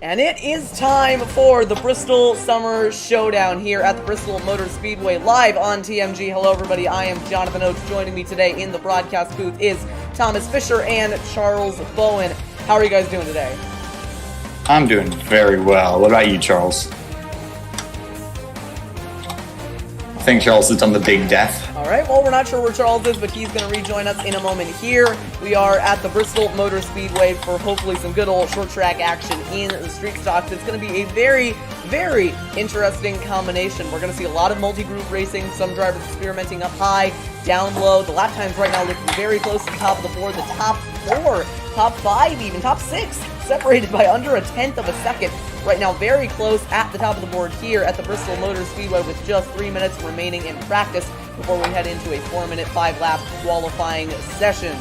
And it is time for the Bristol Summer Showdown here at the Bristol Motor Speedway live on TMG. Hello everybody, I am Jonathan Oates. Joining me today in the broadcast booth is Thomas Fisher and Charles Bowen. How are you guys doing today? I'm doing very well. What about you, Charles? I think Charles has done the big death. Alright, well, we're not sure where Charles is, but he's going to rejoin us in a moment here. We are at the Bristol Motor Speedway for hopefully some good old short track action in the street stocks. It's going to be a very, very interesting combination. We're going to see a lot of multi-group racing, some drivers experimenting up high, down low. The lap times right now looking very close to the top of the board. The top four, top five even, top six, separated by under a tenth of a second. Right now, very close at the top of the board here at the Bristol Motor Speedway with just 3 minutes remaining in practice before we head into a 4-minute, 5-lap qualifying session.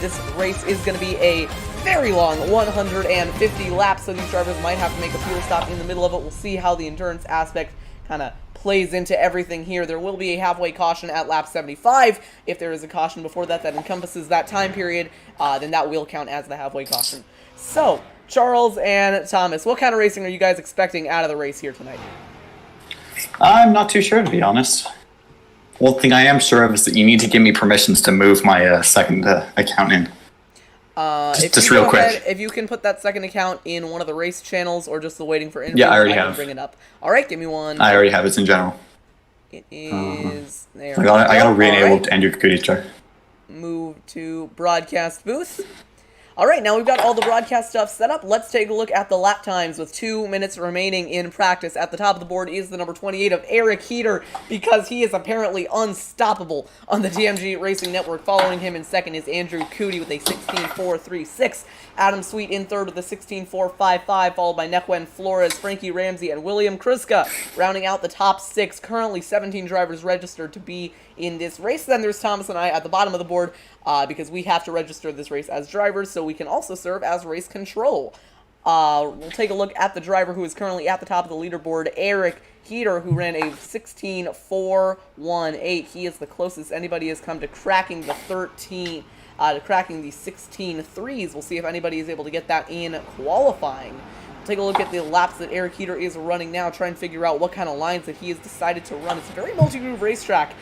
This race is going to be a very long 150 laps, so these drivers might have to make a fuel stop in the middle of it. We'll see how the endurance aspect kind of plays into everything here. There will be a halfway caution at lap 75. If there is a caution before that that encompasses that time period, then that will count as the halfway caution. So, Charles and Thomas, what kind of racing are you guys expecting out of the race here tonight? I'm not too sure, to be honest. One thing I am sure of is that you need to give me permissions to move my second account in. Just real quick. If you can put that second account in one of the race channels or just the waiting for info, yeah, I already have. Bring it up. All right, give me one. I already have it in general. It is there. I got to re-enable Andrew Kudic. Move to broadcast booth. All right, now we've got all the broadcast stuff set up. Let's take a look at the lap times with 2 minutes remaining in practice. At the top of the board is the number 28 of Eric Heater, because he is apparently unstoppable on the TMG Racing Network. Following him in second is Andrew Cootie with a 16.436. Adam Sweet in third with a 16.455, followed by Nequen Flores, Frankie Ramsey, and William Kriska. Rounding out the top six, currently 17 drivers registered to be in this race. Then there's Thomas and I at the bottom of the board, because we have to register this race as drivers, so we can also serve as race control. We'll take a look at the driver who is currently at the top of the leaderboard, Eric Heater, who ran a 16.418. He is the closest anybody has come to cracking the 16 threes. We'll see if anybody is able to get that in qualifying. We'll take a look at the laps that Eric Heater is running now, try and figure out what kind of lines that he has decided to run. It's a very multi-groove racetrack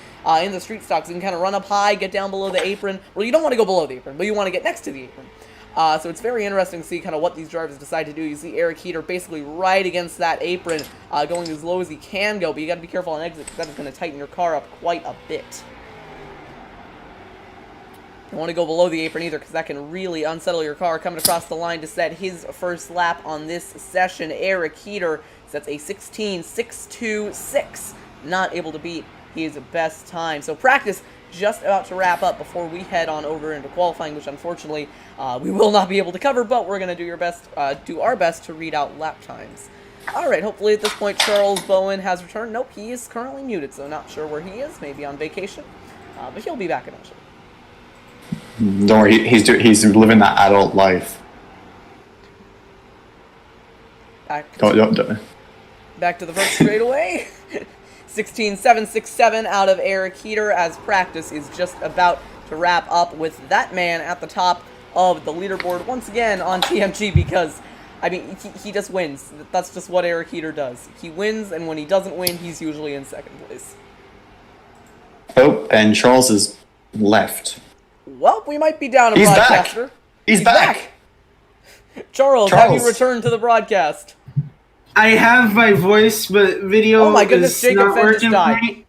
in the street stocks. You can kind of run up high, get down below the apron. Well, you don't want to go below the apron, but you want to get next to the apron. So it's very interesting to see kind of what these drivers decide to do. You see Eric Heater basically right against that apron, going as low as he can go, but you got to be careful on exit because that is going to tighten your car up quite a bit. You don't want to go below the apron either because that can really unsettle your car. Coming across the line to set his first lap on this session, Eric Heater sets a 16.626. Not able to beat his best time. So practice just about to wrap up before we head on over into qualifying, which unfortunately we will not be able to cover, but we're going to do our best to read out lap times. Alright, hopefully at this point Charles Bowen has returned. Nope, he is currently muted, so not sure where he is. Maybe on vacation. But he'll be back eventually. Don't worry, he's living that adult life. Back to the first straightaway. 16.767 out of Eric Heater as practice is just about to wrap up with that man at the top of the leaderboard once again on TMG because, I mean, he just wins. That's just what Eric Heater does. He wins, and when he doesn't win, he's usually in second place. Oh, and Charles is left. Well, we might be down a He's broadcaster. Back. He's back. Charles, have you returned to the broadcast? I have my voice, but video oh my goodness, is Jacob not Fenn just working died. for me.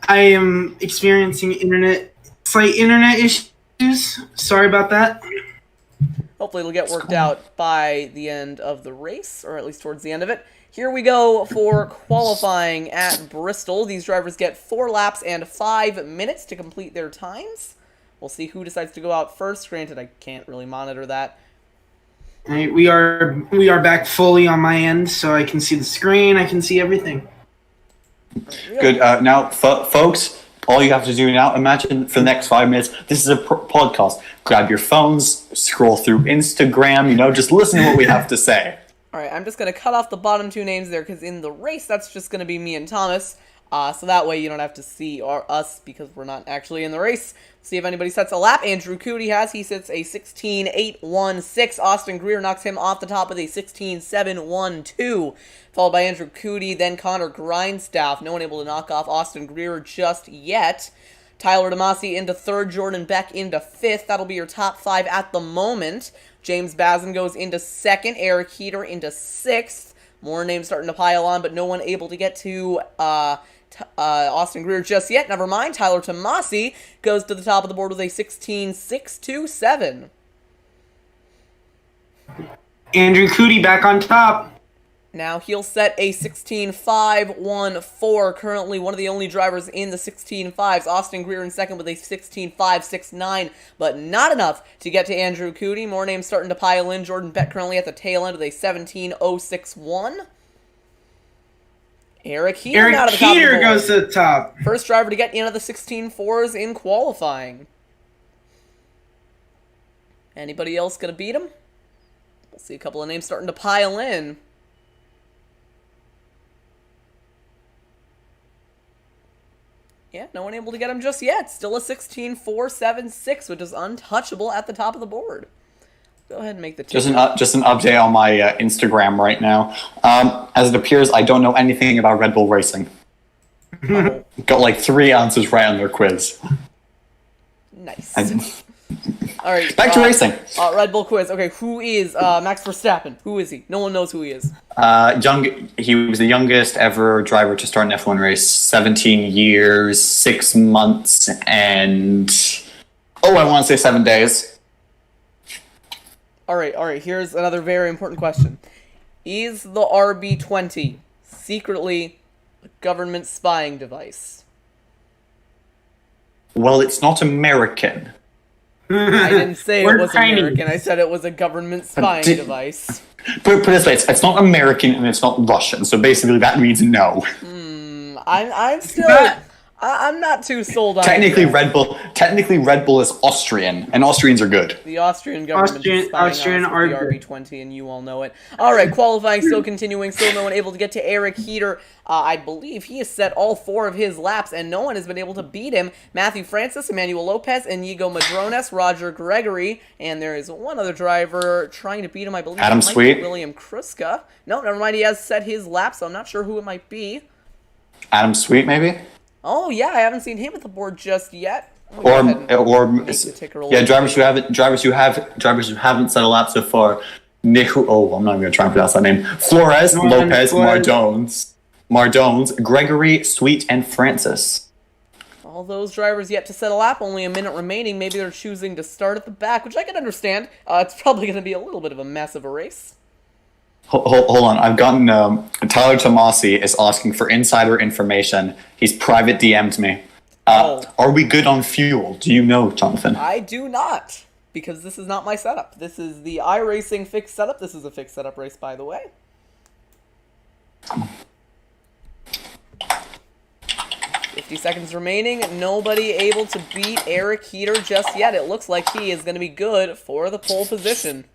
I am experiencing slight internet issues. Sorry about that. Hopefully it'll get worked out by the end of the race, or at least towards the end of it. Here we go for qualifying at Bristol. These drivers get 4 laps and 5 minutes to complete their times. We'll see who decides to go out first. Granted, I can't really monitor that. Right, we are back fully on my end, so I can see the screen. I can see everything. Good. Now, folks, all you have to do now, imagine for the next 5 minutes, this is a podcast. Grab your phones, scroll through Instagram, just listen to what we have to say. All right, I'm just going to cut off the bottom 2 names there because in the race, that's just going to be me and Thomas. So that way you don't have to see us because we're not actually in the race. See if anybody sets a lap. Andrew Cootie has. He sits a 16.816. Austin Greer knocks him off the top with a 16.712. Followed by Andrew Cootie, then Connor Grindstaff. No one able to knock off Austin Greer just yet. Tyler Demasi into third, Jordan Beck into fifth. That'll be your top five at the moment. James Bazin goes into second, Eric Heater into sixth. More names starting to pile on, but no one able to get to Austin Greer just yet. Never mind. Tyler Tomasi goes to the top of the board with a 16.627. Andrew Cootie back on top. Now he'll set a 16.514. Currently one of the only drivers in the 16.5s. Austin Greer in second with a 16.569, but not enough to get to Andrew Cootie. More names starting to pile in. Jordan Beck currently at the tail end with a 17.061. Eric Heater out of the top of the board. Goes to the top. First driver to get into the 16.4s in qualifying. Anybody else going to beat him? We'll see a couple of names starting to pile in. Yeah, no one able to get him just yet. Still a 16.476, which is untouchable at the top of the board. Go ahead and make the just an update on my Instagram right now. As it appears, I don't know anything about Red Bull Racing. Oh. Got like 3 answers right on their quiz. Nice. All right, back to racing. Red Bull quiz. Okay, who is Max Verstappen? Who is he? No one knows who he is. He was the youngest ever driver to start an F1 race. 17 years, 6 months, and I want to say 7 days. All right. Here's another very important question: is the RB20 secretly a government spying device? Well, it's not American. I didn't say it was tiny. American. I said it was a government spying device. Put it this way, it's not American and it's not Russian, so basically that means no. I'm still... I'm not too sold on Technically, that. Red Bull is Austrian, and Austrians are good. The Austrian government is spying on us with the RB20, and you all know it. All right, qualifying still continuing. Still no one able to get to Eric Heater. I believe he has set all 4 of his laps, and no one has been able to beat him. Matthew Francis, Emmanuel Lopez, Inigo Madrones, Roger Gregory, and there is one other driver trying to beat him, I believe. Adam Sweet. William Kruska. No, never mind. He has set his lap, so I'm not sure who it might be. Adam Sweet, maybe? Oh yeah, I haven't seen him at the board just yet. Drivers who haven't set a lap so far. I'm not even going to try and pronounce that name. Flores, Lopez, Mardones, Gregory, Sweet, and Francis. All those drivers yet to set a lap. Only a minute remaining. Maybe they're choosing to start at the back, which I can understand. It's probably going to be a little bit of a mess of a race. Hold on, I've gotten Tyler Tomasi is asking for insider information. He's private DM'd me. Are we good on fuel? Do you know, Jonathan? I do not, because this is not my setup. This is the iRacing fixed setup. This is a fixed setup race, by the way. 50 seconds remaining. Nobody able to beat Eric Heater just yet. It looks like he is going to be good for the pole position.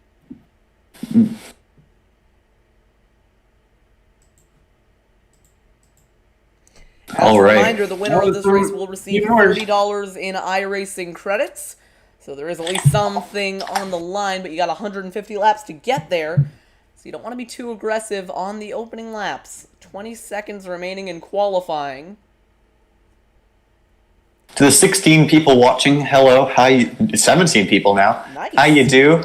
As a reminder, the winner of this race will receive $30 in iRacing credits. So there is at least something on the line, but you got 150 laps to get there. So you don't want to be too aggressive on the opening laps. 20 seconds remaining in qualifying. To the 16 people watching, hello, 17 people now. Nice. How you do?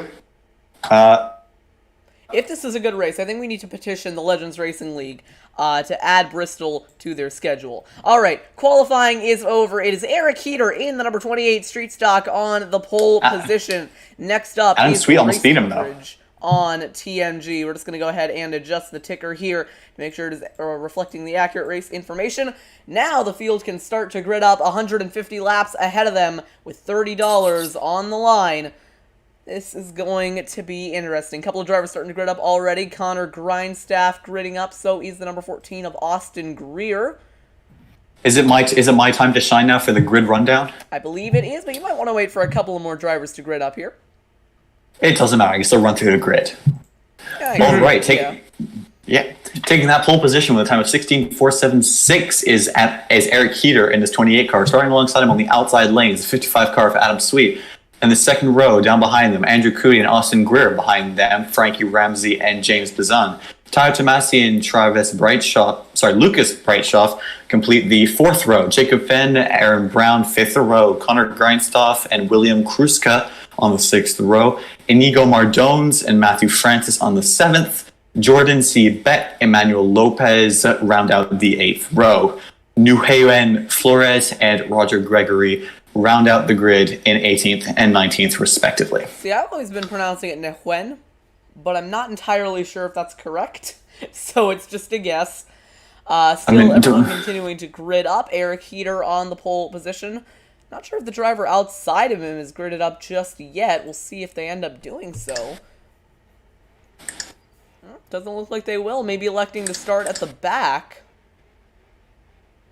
If this is a good race, I think we need to petition the Legends Racing League to add Bristol to their schedule. All right, qualifying is over. It is Eric Heater in the number 28 Street Stock on the pole position. Next up Adam is Sweet the almost beat him, though. coverage on TMG. We're just going to go ahead and adjust the ticker here to make sure it is reflecting the accurate race information. Now the field can start to grid up 150 laps ahead of them with $30 on the line. This is going to be interesting. A couple of drivers starting to grid up already. Connor Grindstaff gridding up. So is the number 14 of Austin Greer. Is it my time to shine now for the grid rundown? I believe it is, but you might want to wait for a couple of more drivers to grid up here. It doesn't matter. I can still run through the grid. Yeah, All right, Yeah, taking that pole position with a time of 16.476 is Eric Heater in his 28 car. Starting alongside him on the outside lanes, the 55 car of Adam Sweet. And the second row down behind them, Andrew Cootie and Austin Greer behind them, Frankie Ramsey and James Bazan. Tyler Tomasi and Lucas Breitschoff complete the fourth row. Jacob Fenn, Aaron Brown, fifth row. Connor Grindstoff and William Kruska on the sixth row. Inigo Mardones and Matthew Francis on the seventh. Jordan C. Beck, Emmanuel Lopez round out the eighth row. Nuheuen Flores and Roger Gregory round out the grid in 18th and 19th, respectively. See, I've always been pronouncing it Nuheuen, but I'm not entirely sure if that's correct, so it's just a guess. Everyone continuing to grid up. Eric Heater on the pole position. Not sure if the driver outside of him is gridded up just yet. We'll see if they end up doing so. Doesn't look like they will. Maybe electing to start at the back.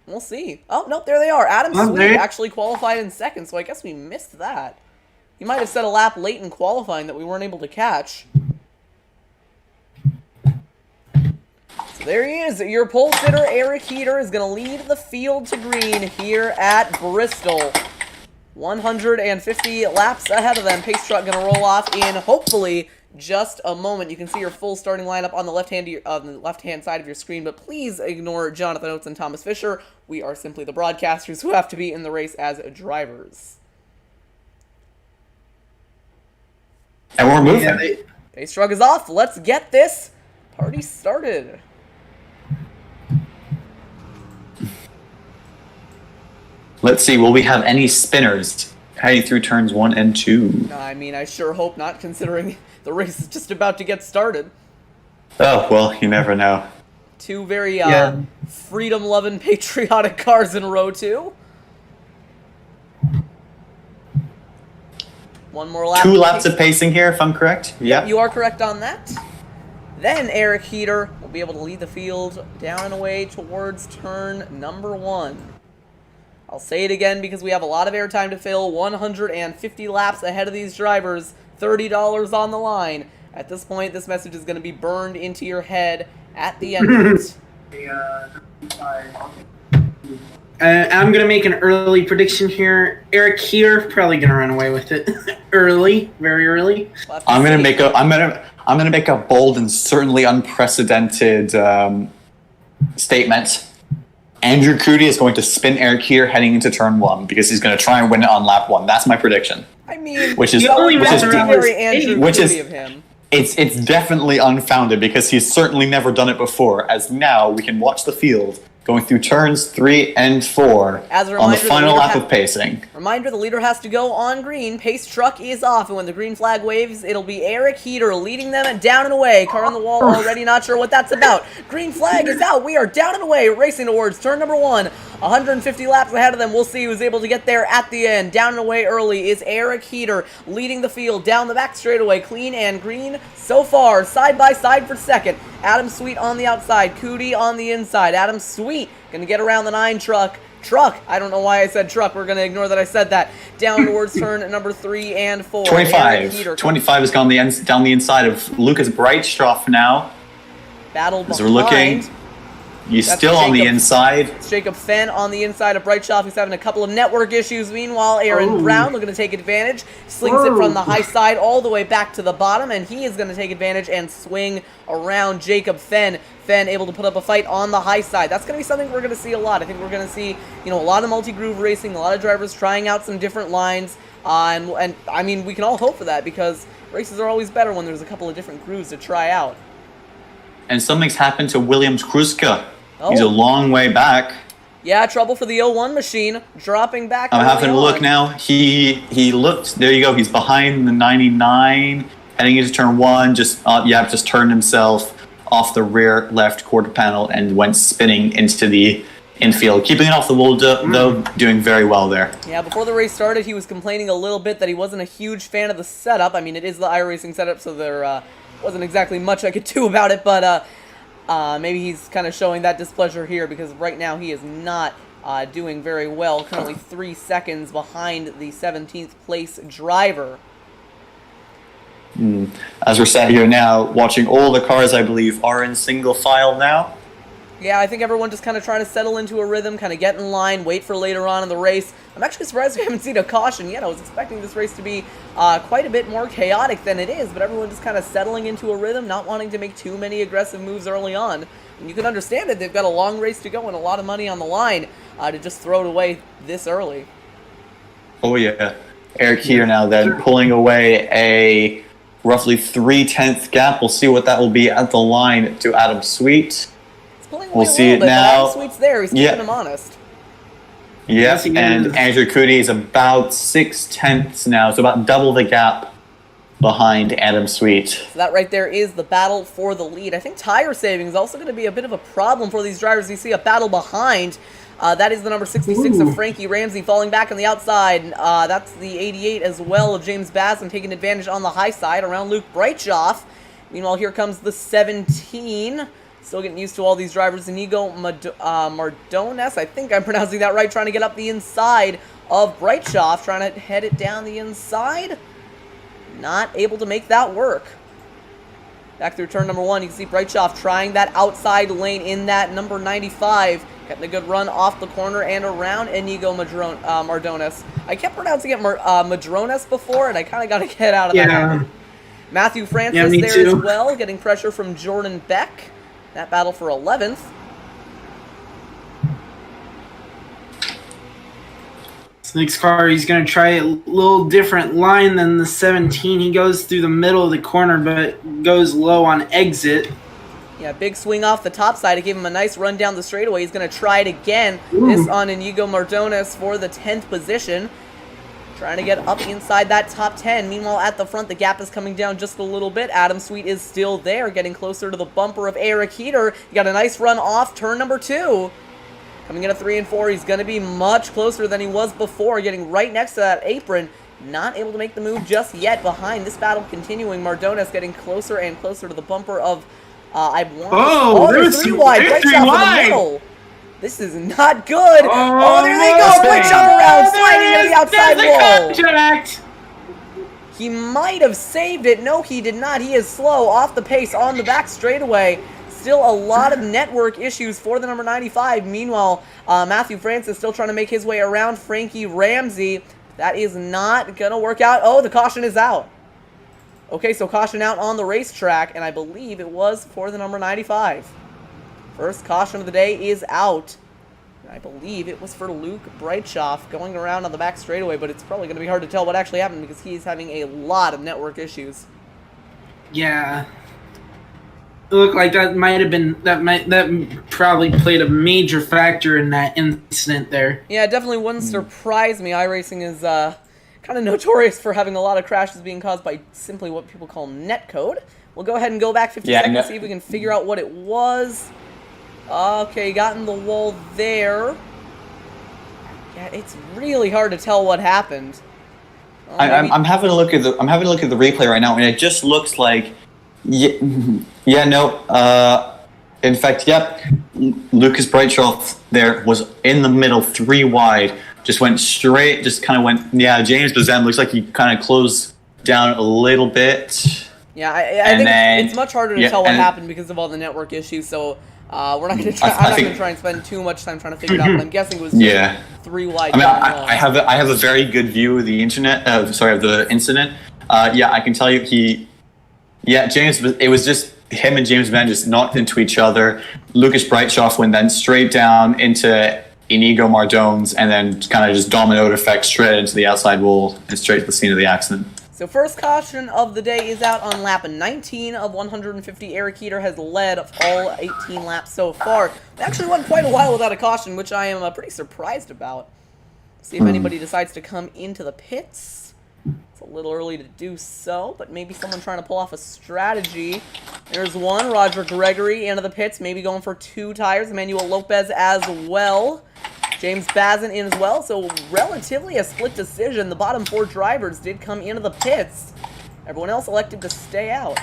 We'll see. Oh, nope, there they are. Adam Sweet actually qualified in second, so I guess we missed that. He might have set a lap late in qualifying that we weren't able to catch. So there he is. Your pole sitter, Eric Heater, is going to lead the field to green here at Bristol. 150 laps ahead of them. Pace truck going to roll off in, hopefully, just a moment. You can see your full starting lineup on the left-hand side of your screen, but please ignore Jonathan Oates and Thomas Fisher. We are simply the broadcasters who have to be in the race as drivers. And we're moving. Pace truck is off. Let's get this party started. Let's see, will we have any spinners heading through turns 1 and 2? I mean, I sure hope not, considering the race is just about to get started. Oh, well, you never know. Two very freedom-loving, patriotic cars in row 2. One more lap. 2 laps of pacing here, if I'm correct. Yeah. You are correct on that. Then Eric Heater will be able to lead the field down and away towards turn number 1. I'll say it again because we have a lot of airtime to fill. 150 laps ahead of these drivers. $30 on the line. At this point, this message is going to be burned into your head at the end of it. I'm going to make an early prediction here. Eric Heater probably going to run away with it. Early, very early. I'm going to make a bold and certainly unprecedented statement. Andrew Cootie is going to spin Eric Heater heading into turn 1 because he's going to try and win it on lap 1. That's my prediction. I mean, which is very Andrew Cootie of him. It's definitely unfounded because he's certainly never done it before. As now we can watch the field going through turns 3 and 4 on the final lap of pacing. Reminder, the leader has to go on green. Pace truck is off, and when the green flag waves, it'll be Eric Heater leading them and down and away. Car on the wall already, not sure what that's about. Green flag is out. We are down and away, racing towards turn number 1. 150 laps ahead of them. We'll see who's able to get there at the end. Down and away early is Eric Heater leading the field down the back straightaway. Clean and green so far. Side by side for second. Adam Sweet on the outside. Cootie on the inside. Adam Sweet going to get around the 9 truck. I don't know why I said truck. We're going to ignore that I said that. Down towards turn number 3 and 4. 25 has gone down the inside of Lucas Breitschoff now. Battle behind. As we're looking. He's still on the inside. It's Jacob Fenn on the inside of Breitschoff. He's having a couple of network issues. Meanwhile, Aaron Brown looking to take advantage. Slings it from the high side all the way back to the bottom, and he is going to take advantage and swing around Jacob Fenn. Fenn able to put up a fight on the high side. That's going to be something we're going to see a lot. I think we're going to see, a lot of multi-groove racing, a lot of drivers trying out some different lines. And I mean, we can all hope for that because races are always better when there's a couple of different grooves to try out. And something's happened to Williams Kruska. Oh. He's a long way back. Yeah, trouble for the 01 machine. Dropping back. I'm having a look now. He looked. There you go. He's behind the 99, heading into turn 1. Just turned himself off the rear left quarter panel and went spinning into the infield. Keeping it off the wall, though, doing very well there. Yeah, before the race started, he was complaining a little bit that he wasn't a huge fan of the setup. I mean, it is the iRacing setup, so there wasn't exactly much I could do about it, but maybe he's kind of showing that displeasure here because right now he is not doing very well. Currently 3 seconds behind the 17th place driver. As we're sat here now, watching all the cars, I believe, are in single file now. Yeah, I think everyone just kind of trying to settle into a rhythm, kind of get in line, wait for later on in the race. I'm actually surprised we haven't seen a caution yet. I was expecting this race to be quite a bit more chaotic than it is, but everyone just kind of settling into a rhythm, not wanting to make too many aggressive moves early on. And you can understand it. They've got a long race to go and a lot of money on the line to just throw it away this early. Oh, yeah. Eric here now then pulling away a roughly 3/10 gap. We'll see what that will be at the line to Adam Sweet. We'll see it now. Sweet's there. He's keeping him honest. Yes, and Andrew Cootie is about 6/10 now, so about double the gap behind Adam Sweet. So that right there is the battle for the lead. I think tire saving is also going to be a bit of a problem for these drivers. You see a battle behind. That is the number 66 of Frankie Ramsey falling back on the outside. That's the 88 as well of James Basson taking advantage on the high side around Luke Breitschoff. Meanwhile, here comes the 17. Still getting used to all these drivers. Inigo Mardones, I think I'm pronouncing that right, trying to get up the inside of Breitschoff, trying to head it down the inside. Not able to make that work. Back through turn number 1, you can see Breitschoff trying that outside lane in that number 95. Getting a good run off the corner and around Inigo Mardones. I kept pronouncing it Madrones before, and I kind of got to get out of that. Matthew Francis there as well, getting pressure from Jordan Beck. That battle for 11th. This next car, he's going to try a little different line than the 17. He goes through the middle of the corner, but goes low on exit. Yeah, big swing off the top side to give him a nice run down the straightaway. He's going to try it again. This on Inigo Mardones for the 10th position. Trying to get up inside that top 10. Meanwhile, at the front, the gap is coming down just a little bit. Adam Sweet is still there, getting closer to the bumper of Eric Heater. He got a nice run off turn number 2. Coming in at 3 and 4, he's going to be much closer than he was before, getting right next to that apron. Not able to make the move just yet. Behind this battle continuing, Mardones getting closer and closer to the bumper of, there's 3 wide. Right shot in the middle. This is not good. Oh, there they go. Quick jump around, sliding to the outside wall. Contract. He might have saved it. No, he did not. He is slow, off the pace, on the back straightaway. Still a lot of network issues for the number 95. Meanwhile, Matthew Francis still trying to make his way around Frankie Ramsey. That is not going to work out. Oh, the caution is out. Okay, so caution out on the racetrack, and I believe it was for the number 95. First caution of the day is out. I believe it was for Luke Breitschoff going around on the back straightaway, but it's probably going to be hard to tell what actually happened because he's having a lot of network issues. Yeah. It looked like that might have been that probably played a major factor in that incident there. Yeah, it definitely wouldn't surprise me. iRacing is kind of notorious for having a lot of crashes being caused by simply what people call netcode. We'll go ahead and go back 50 seconds, see if we can figure out what it was. Okay, got in the wall there. Yeah, it's really hard to tell what happened. I'm having a look at the replay right now, and it just looks like in fact, yep. Lucas Breitschoff there was in the middle, 3 wide, just went straight, just kind of went. Yeah, James Bazem looks like he kind of closed down a little bit. Yeah, I think it's much harder to tell what happened because of all the network issues. So. We're not going to try. I'm not going to try and spend too much time trying to figure it out. But I'm guessing it was just 3 wide. I mean, I have a very good view of the internet. Of the incident. I can tell you James. It was just him and James Van just knocked into each other. Lucas Breitschoff went then straight down into Inigo Mardones, and then kind of just domino effect straight into the outside wall and straight to the scene of the accident. So first caution of the day is out on lap 19 of 150. Eric Heater has led all 18 laps so far. We actually went quite a while without a caution, which I am pretty surprised about. See if anybody decides to come into the pits. It's a little early to do so, but maybe someone trying to pull off a strategy. There's one, Roger Gregory into the pits, maybe going for 2 tires. Emmanuel Lopez as well. James Bazin in as well, so relatively a split decision. The bottom 4 drivers did come into the pits. Everyone else elected to stay out.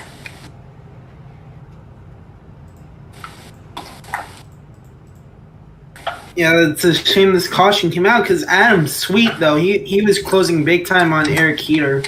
Yeah, it's a shame this caution came out because Adam Sweet, though, he was closing big time on Eric Heater.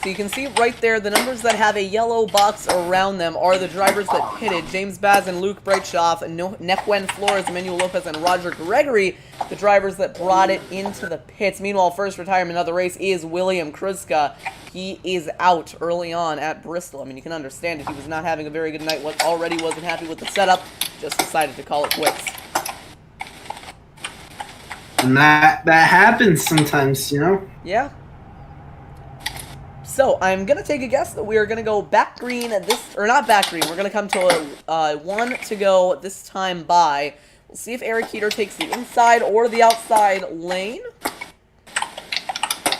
So you can see right there, the numbers that have a yellow box around them are the drivers that pitted. James Baz and Luke Breitschoff, Nequen Flores, Emmanuel Lopez, and Roger Gregory, the drivers that brought it into the pits. Meanwhile, first retirement of the race is William Kruska. He is out early on at Bristol. I mean, you can understand it. He was not having a very good night. Already wasn't happy with the setup. Just decided to call it quits. And that happens sometimes, you know? Yeah. So, I'm going to take a guess that we are going to go back green or not back green. We're going to come to a 1 to go this time by. We'll see if Eric Heater takes the inside or the outside lane.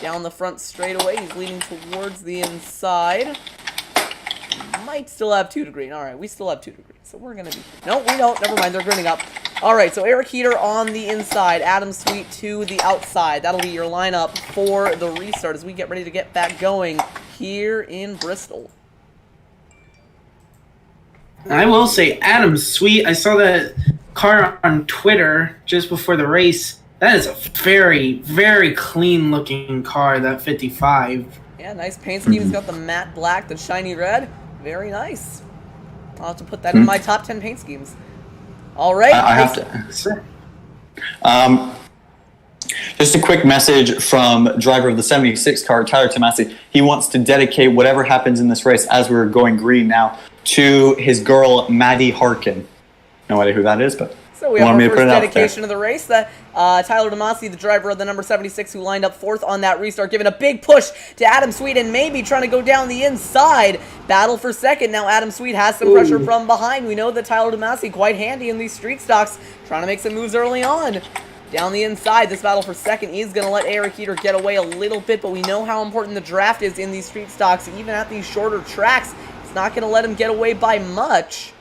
Down the front straightaway, he's leaning towards the inside. Might still have 2 to green. Alright, we still have 2 to green. So we're going to be... No, we don't. Never mind, they're greening up. Alright, so Eric Heater on the inside. Adam Sweet to the outside. That'll be your lineup for the restart as we get ready to get back going here in Bristol. I will say, Adam Sweet, I saw that car on Twitter just before the race. That is a very, very clean-looking car, that 55. Yeah, nice paint scheme. He's got the matte black, the shiny red. Very nice. I'll have to put that in my top 10 paint schemes. All right. I have to. Just a quick message from driver of the 76 car, Tyler Tomasi. He wants to dedicate whatever happens in this race, as we're going green now, to his girl, Maddie Harkin. No idea who that is, but... So we have our first dedication of the race. Tyler Tomasi, the driver of the number 76, who lined up 4th on that restart, giving a big push to Adam Sweet and maybe trying to go down the inside. Battle for second. Now Adam Sweet has some pressure from behind. We know that Tyler Tomasi quite handy in these street stocks, trying to make some moves early on. Down the inside, this battle for second is going to let Eric Heater get away a little bit, but we know how important the draft is in these street stocks, even at these shorter tracks. It's not going to let him get away by much.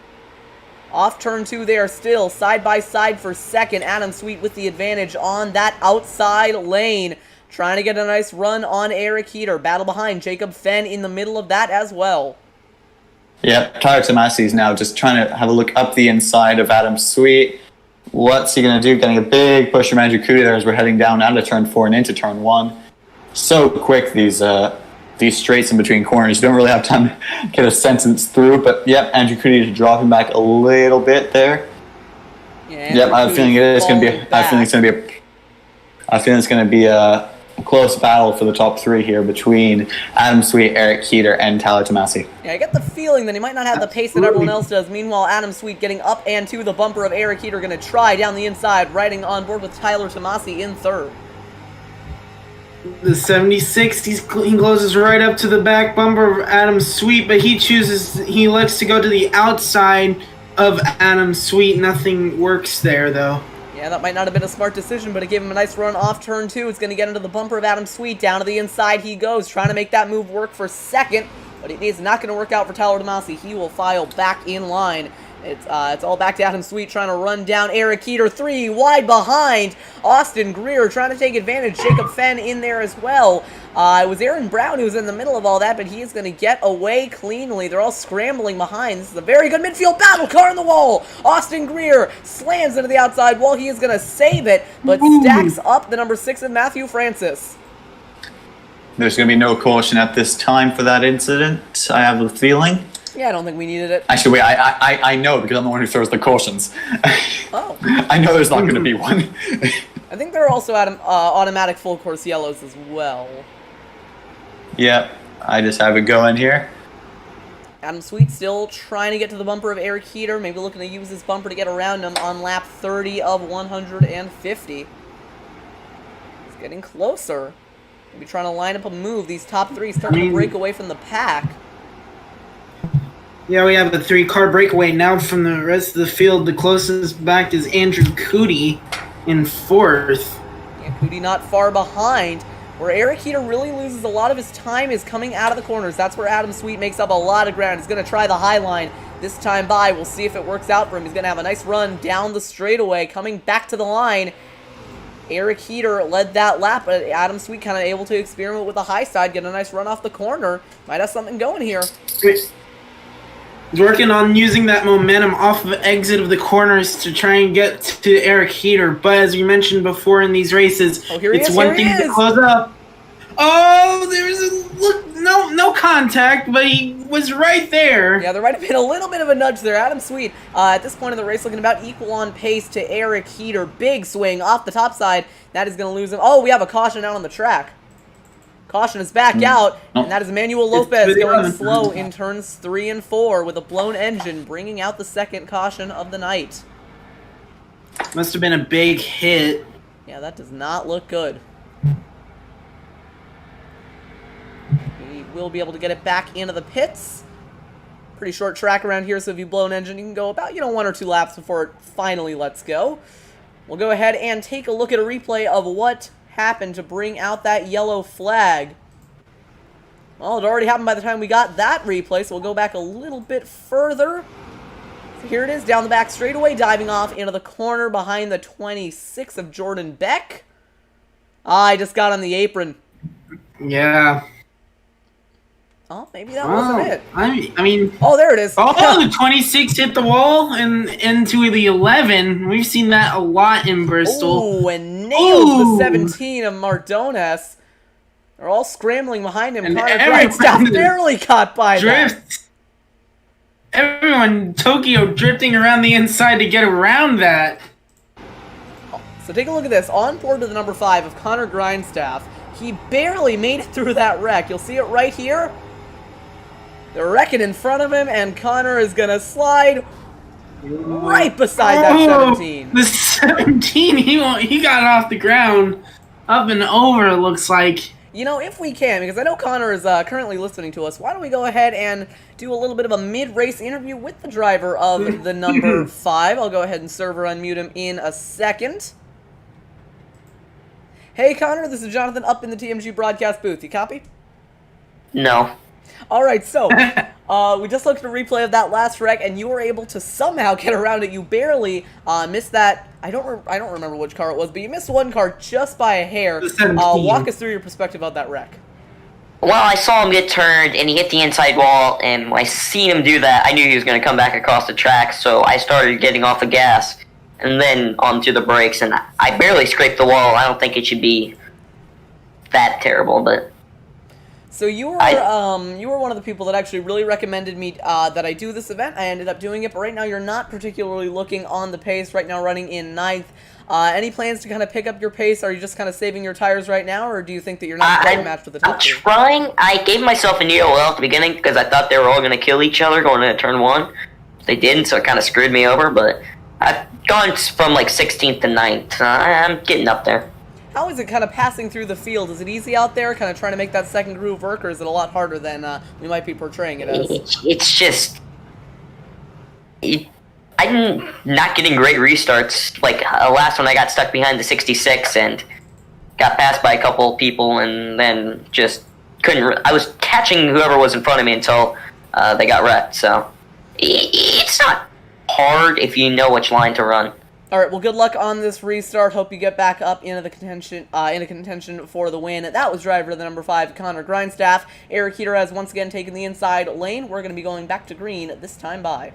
Off turn 2 there still, side by side for second. Adam Sweet with the advantage on that outside lane. Trying to get a nice run on Eric Heater. Battle behind, Jacob Fenn in the middle of that as well. Yeah, Tyler Tomasi is now just trying to have a look up the inside of Adam Sweet. What's he going to do? Getting a big push from Andrew Cootie there as we're heading down out of turn 4 and into turn 1. So quick, these straights in between corners. You don't really have time to get a sentence through, but yep, Andrew Cootie just dropping back a little bit there. Yeah, yep, I have a feeling it's going to be a close battle for the top 3 here between Adam Sweet, Eric Heater, and Tyler Tomasi. Yeah, I get the feeling that he might not have the pace that everyone else does. Meanwhile, Adam Sweet getting up and to the bumper of Eric Heater, going to try down the inside, riding on board with Tyler Tomasi in 3rd. The 76, he closes right up to the back bumper of Adam Sweet, but he lets to go to the outside of Adam Sweet. Nothing works there, though. Yeah, that might not have been a smart decision, but it gave him a nice run off turn 2. It's going to get into the bumper of Adam Sweet. Down to the inside he goes, trying to make that move work for second, but it is not going to work out for Tyler Tomasi. He will file back in line. It's all back to Adam Sweet trying to run down Eric Heater. 3 wide behind. Austin Greer trying to take advantage. Jacob Fenn in there as well. It was Aaron Brown who was in the middle of all that, but he is going to get away cleanly. They're all scrambling behind. This is a very good midfield battle. Car in the wall. Austin Greer slams into the outside wall. He is going to save it, but stacks up the number 6 of Matthew Francis. There's going to be no caution at this time for that incident, I have a feeling. Yeah, I don't think we needed it. Actually, wait, I know because I'm the one who throws the cautions. Oh. I know there's not going to be one. I think there are also automatic full course yellows as well. Yep, I just have it going here. Adam Sweet still trying to get to the bumper of Eric Heater, maybe looking to use his bumper to get around him on lap 30 of 150. He's getting closer. Maybe trying to line up a move. These top 3 starting to break away from the pack. Yeah, we have the 3-car breakaway now from the rest of the field. The closest back is Andrew Cootie in 4th. Yeah, Cootie not far behind. Where Eric Heater really loses a lot of his time is coming out of the corners. That's where Adam Sweet makes up a lot of ground. He's going to try the high line this time by. We'll see if it works out for him. He's going to have a nice run down the straightaway, coming back to the line. Eric Heater led that lap, but Adam Sweet kind of able to experiment with the high side, get a nice run off the corner. Might have something going here. He's working on using that momentum off of the exit of the corners to try and get to Eric Heater. But as we mentioned before in these races, it's one thing to close up. Oh, there's a look. no contact, but he was right there. Yeah, there might have been a little bit of a nudge there. Adam Sweet, at this point in the race, looking about equal on pace to Eric Heater. Big swing off the top side. That is going to lose him. Oh, we have a caution out on the track. Caution is back out, and that is Emmanuel Lopez going slow in turns 3 and 4 with a blown engine, bringing out the second caution of the night. Must have been a big hit. Yeah, that does not look good. He will be able to get it back into the pits. Pretty short track around here, so if you blow an engine, you can go about, 1 or 2 laps before it finally lets go. We'll go ahead and take a look at a replay of what happened to bring out that yellow flag. Well, it already happened by the time we got that replay, so we'll go back a little bit further. So here it is, down the back straightaway, diving off into the corner behind the 26 of Jordan Beck. I just got on the apron. Yeah. Oh, maybe that wasn't it. I mean... Oh, there it is. Oh, the 26 hit the wall and into the 11. We've seen that a lot in Bristol. Oh, and nailed the 17 of Mardones. They're all scrambling behind him. And Connor Grindstaff barely caught by that. Everyone, Tokyo drifting around the inside to get around that. So take a look at this. On board to the number 5 of Connor Grindstaff. He barely made it through that wreck. You'll see it right here. They're wrecking in front of him, and Connor is going to slide right beside that 17. The 17, he got off the ground. Up and over, it looks like. If we can, because I know Connor is currently listening to us, why don't we go ahead and do a little bit of a mid-race interview with the driver of the number 5. I'll go ahead and server unmute him in a second. Hey, Connor, this is Jonathan up in the TMG broadcast booth. You copy? No. Alright, so, we just looked at a replay of that last wreck, and you were able to somehow get around it. You barely missed that. I don't remember which car it was, but you missed one car just by a hair. Walk us through your perspective of that wreck. Well, I saw him get turned, and he hit the inside wall, and when I seen him do that, I knew he was going to come back across the track, so I started getting off the gas, and then onto the brakes, and I barely scraped the wall. I don't think it should be that terrible, but... So you were one of the people that actually really recommended me that I do this event. I ended up doing it, but right now you're not particularly looking on the pace. Right now running in 9th. Any plans to kind of pick up your pace? Are you just kind of saving your tires right now, or do you think that you're not quite matched with the top two? I'm trying. I gave myself a new OL at the beginning because I thought they were all going to kill each other going into turn 1. They didn't, so it kind of screwed me over, but I've gone from like 16th to 9th. I'm getting up there. How is it kind of passing through the field? Is it easy out there, kind of trying to make that second groove work, or is it a lot harder than we might be portraying it as? It's just... I'm not getting great restarts. Like, last one I got stuck behind the 66 and got passed by a couple of people and then just couldn't... I was catching whoever was in front of me until they got wrecked, so... It's not hard if you know which line to run. All right, well, good luck on this restart. Hope you get back up into the contention for the win. That was driver the number 5, Connor Grindstaff. Eric Heater has once again taken the inside lane. We're going to be going back to green this time by.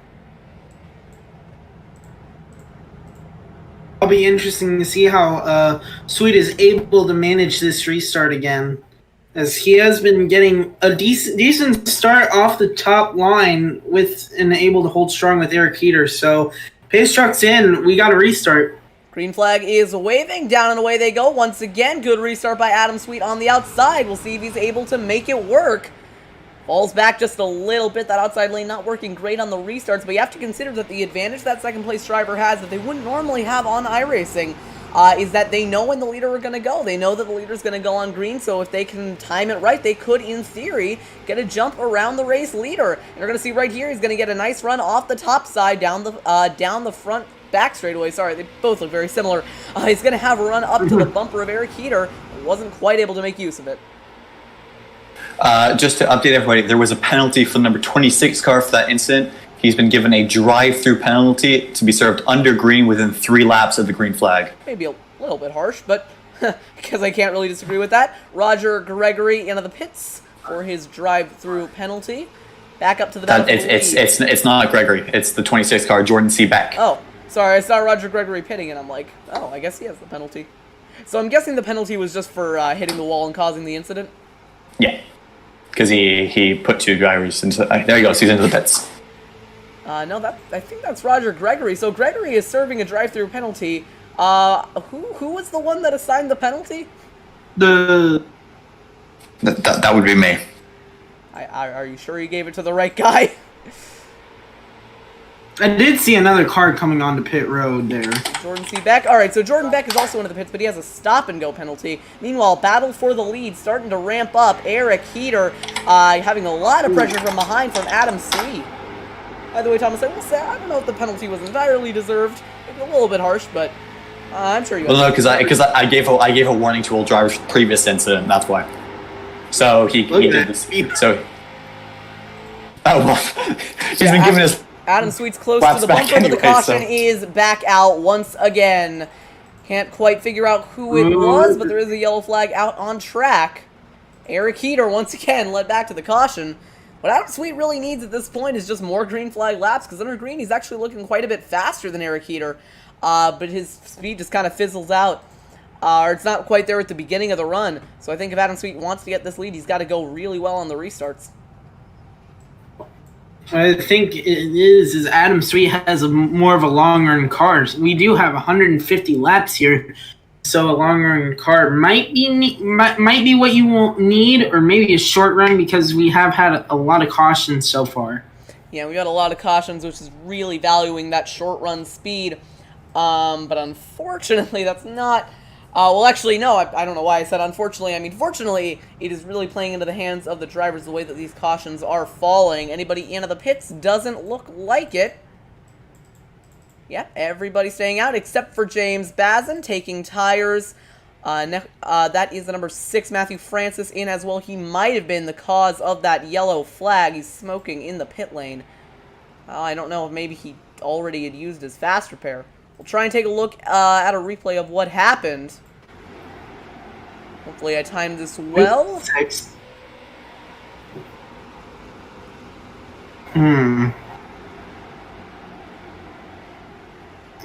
It'll be interesting to see how Sweet is able to manage this restart again, as he has been getting a decent start off the top line and able to hold strong with Eric Heater. So. Pace truck's in. We got a restart. Green flag is waving. Down and away they go. Once again, good restart by Adam Sweet on the outside. We'll see if he's able to make it work. Falls back just a little bit. That outside lane not working great on the restarts, but you have to consider that the advantage that second place driver has that they wouldn't normally have on iRacing is that they know when the leader are going to go. They know that the leader's going to go on green, so if they can time it right, they could, in theory, get a jump around the race leader. And you're going to see right here, he's going to get a nice run off the top side, down the front back straightaway. Sorry, they both look very similar. He's going to have a run up to the bumper of Eric Heater. Wasn't quite able to make use of it. Just to update everybody, there was a penalty for the number 26 car for that incident. He's been given a drive-through penalty to be served under green within 3 laps of the green flag. Maybe a little bit harsh, but because I can't really disagree with that. Roger Gregory into the pits for his drive-through penalty. Back up to the back. It's not Gregory. It's the 26 car, Jordan C. Beck. Oh, sorry. I saw Roger Gregory pitting, and I'm like, oh, I guess he has the penalty. So I'm guessing the penalty was just for hitting the wall and causing the incident? Yeah. because he put 2 drivers into. There he goes. He's into the pits. No, I think that's Roger Gregory. So Gregory is serving a drive-through penalty. Who was the one that assigned the penalty? That would be me. Are you sure you gave it to the right guy? I did see another car coming onto pit road there. Jordan C. Beck. All right, so Jordan Beck is also into the pits, but he has a stop-and-go penalty. Meanwhile, battle for the lead starting to ramp up. Eric Heater having a lot of pressure from behind from Adam Sweet. By the way, Thomas, I will say, I don't know if the penalty was entirely deserved. Maybe a little bit harsh, but I'm sure you. Well, no, because I gave a warning to all drivers for the previous incident. That's why. So he did this. So. Oh well, he's been giving us. Adam Sweet's close to the bumper, but the caution is back out once again. Can't quite figure out who it was, but there is a yellow flag out on track. Eric Heater once again led back to the caution. What Adam Sweet really needs at this point is just more green flag laps, because under green he's actually looking quite a bit faster than Eric Heater, but his speed just kind of fizzles out. Or it's not quite there at the beginning of the run. So I think if Adam Sweet wants to get this lead, he's got to go really well on the restarts. I think it is Adam Sweet has more of a long-run car. We do have 150 laps here, so a long-run car might be what you will need, or maybe a short run, because we have had a lot of cautions so far. Yeah, we got a lot of cautions, which is really valuing that short-run speed. But unfortunately, that's not... well, actually, no, I don't know why I said unfortunately. I mean, fortunately, it is really playing into the hands of the drivers the way that these cautions are falling. Anybody into the pits doesn't look like it. Yeah, everybody staying out except for James Bazin taking tires. That is the number 6, Matthew Francis, in as well. He might have been the cause of that yellow flag. He's smoking in the pit lane. I don't know if maybe he already had used his fast repair. We'll try and take a look at a replay of what happened. Hopefully I timed this well. I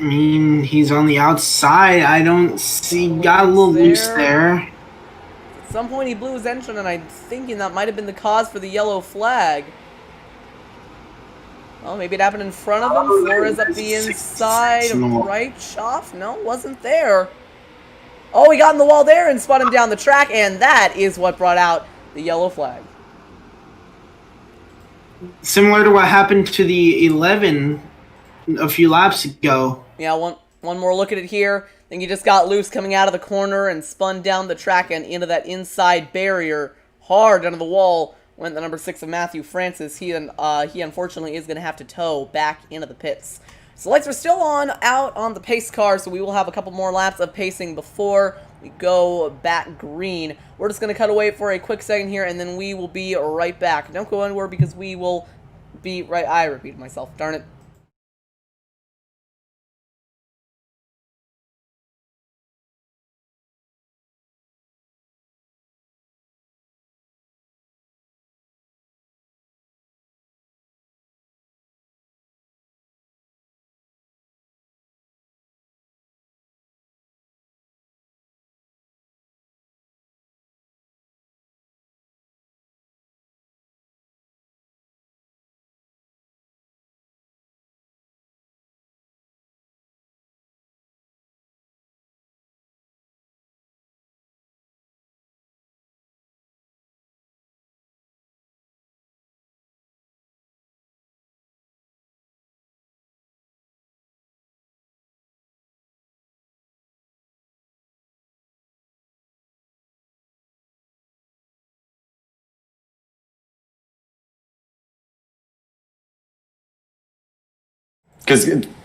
mean, he's on the outside. I don't see... Got a little loose there. At some point he blew his engine, and I'm thinking that might have been the cause for the yellow flag. Well, maybe it happened in front of him. Flores up the inside, right off. No, wasn't there. Oh, he got in the wall there and spun him down the track, and that is what brought out the yellow flag. Similar to what happened to the 11 a few laps ago. Yeah, one more look at it here. I think he just got loose coming out of the corner and spun down the track and into that inside barrier. Hard under the wall went the number 6 of Matthew Francis. He unfortunately is going to have to tow back into the pits. So lights are still on out on the pace car, so we will have a couple more laps of pacing before we go back green. We're just going to cut away for a quick second here, and then we will be right back. Don't go anywhere because we will be right... I repeated myself. Darn it.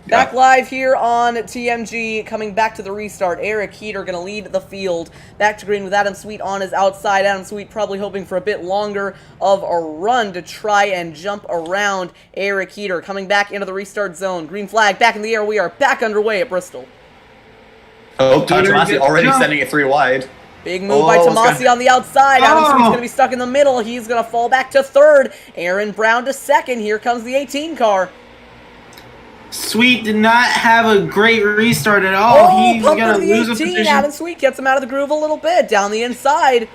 Back live here on TMG, coming back to the restart. Eric Heater going to lead the field. Back to green with Adam Sweet on his outside. Adam Sweet probably hoping for a bit longer of a run to try and jump around Eric Heater. Coming back into the restart zone. Green flag back in the air. We are back underway at Bristol. Oh, Tomasi already sending it 3 wide. Big move by Tomasi on the outside. Adam Sweet's going to be stuck in the middle. He's going to fall back to 3rd. Aaron Brown to 2nd. Here comes the 18 car. Sweet did not have a great restart at all. He's going to lose a position. Adam Sweet gets him out of the groove a little bit. Down the inside.